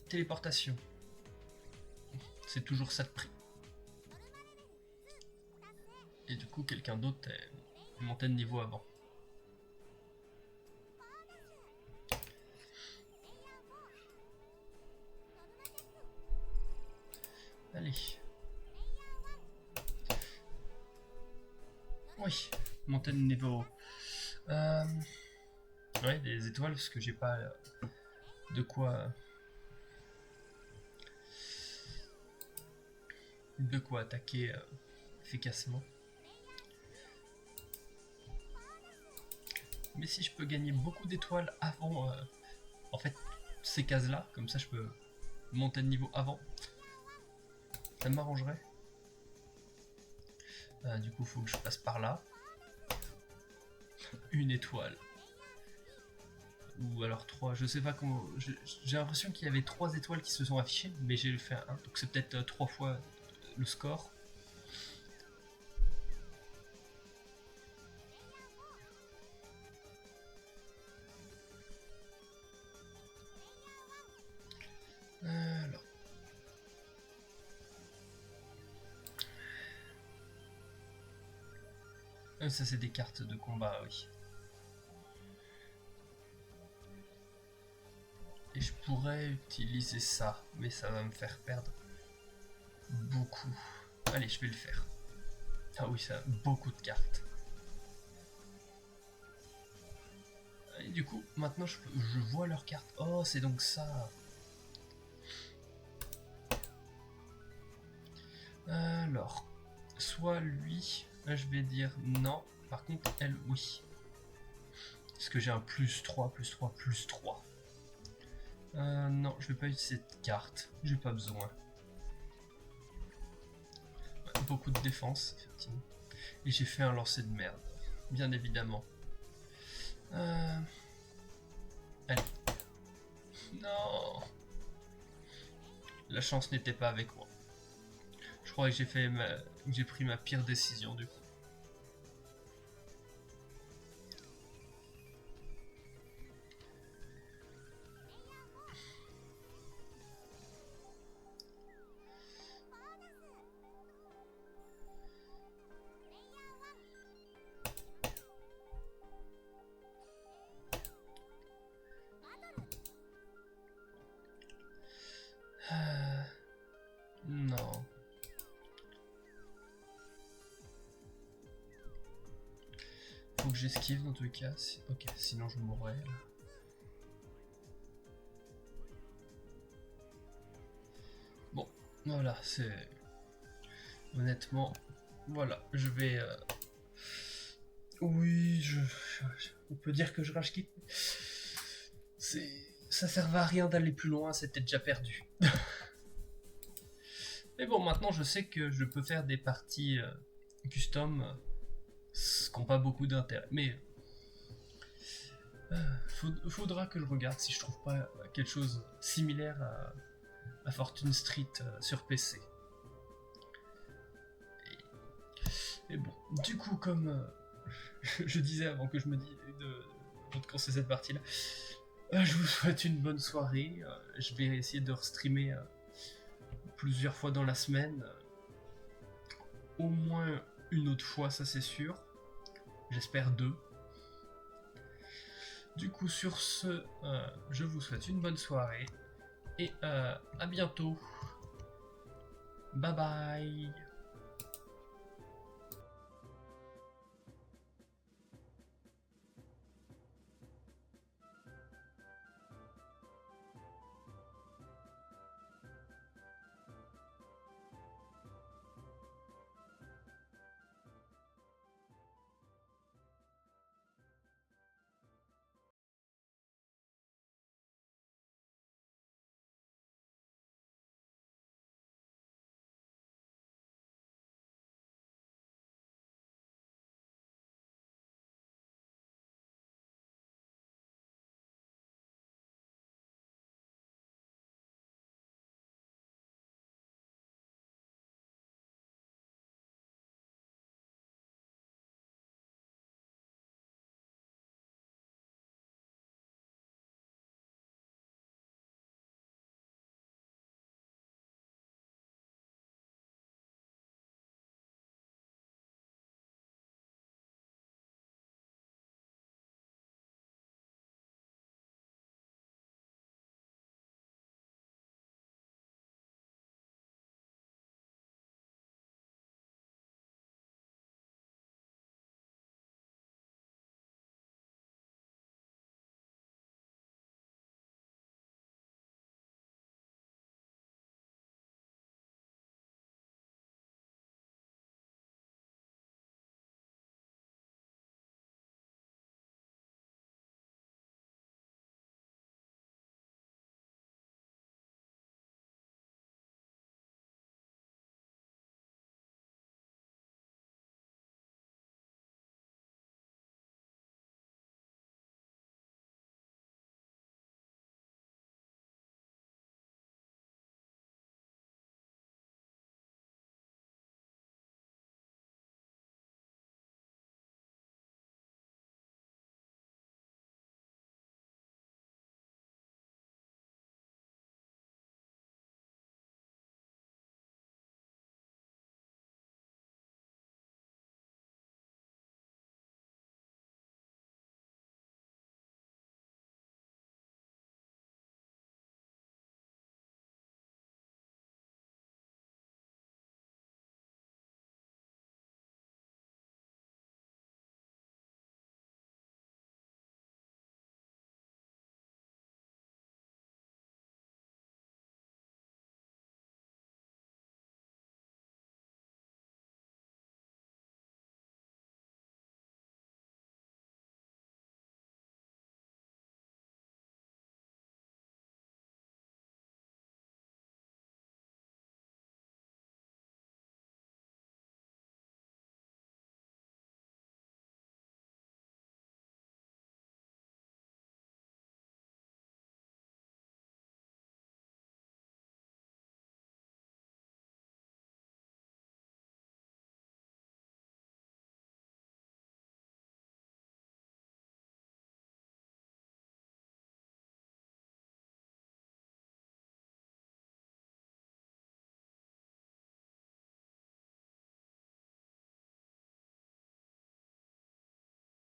Speaker 1: Téléportation. C'est toujours ça de prix. Et du coup, quelqu'un d'autre est monté de niveau avant. Allez. Oui, monter de niveau. Ouais, des étoiles parce que j'ai pas de quoi attaquer efficacement. Mais si je peux gagner beaucoup d'étoiles avant en fait ces cases là, comme ça je peux monter de niveau avant, ça m'arrangerait. Du coup faut que je passe par là. Une étoile. Ou alors 3, je sais pas comment. J'ai l'impression qu'il y avait 3 étoiles qui se sont affichées, mais j'ai fait un, donc c'est peut-être 3 fois le score. Alors. Ça c'est des cartes de combat, oui. Et je pourrais utiliser ça, mais ça va me faire perdre beaucoup. Allez, je vais le faire. Ah oui, ça a beaucoup de cartes. Et du coup, maintenant je vois leurs cartes. Oh, c'est donc ça. Alors, soit lui, là je vais dire non. Par contre, elle, oui. Parce que j'ai un plus 3, plus 3, plus 3. Non, je vais pas utiliser cette carte. J'ai pas besoin. Ouais, beaucoup de défense, effectivement. Et j'ai fait un lancer de merde. Bien évidemment. Allez. Non. La chance n'était pas avec moi. Je crois que j'ai pris ma pire décision du coup. Non. Faut que j'esquive dans tous les cas. Ok, sinon je mourrais. Voilà, c'est... Honnêtement, voilà, je vais... Oui, on peut dire que je rage quitte. Ça servait à rien d'aller plus loin, c'était déjà perdu. Mais bon, maintenant je sais que je peux faire des parties custom qui n'ont pas beaucoup d'intérêt. Mais faudra que je regarde si je trouve pas quelque chose similaire à Fortune Street sur PC. Et bon, du coup, comme je disais avant que je me dise de commencer cette partie-là, je vous souhaite une bonne soirée. Je vais essayer de restreamer plusieurs fois dans la semaine. Au moins une autre fois, ça c'est sûr. J'espère 2. Du coup, sur ce, je vous souhaite une bonne soirée. Et à bientôt. Bye bye.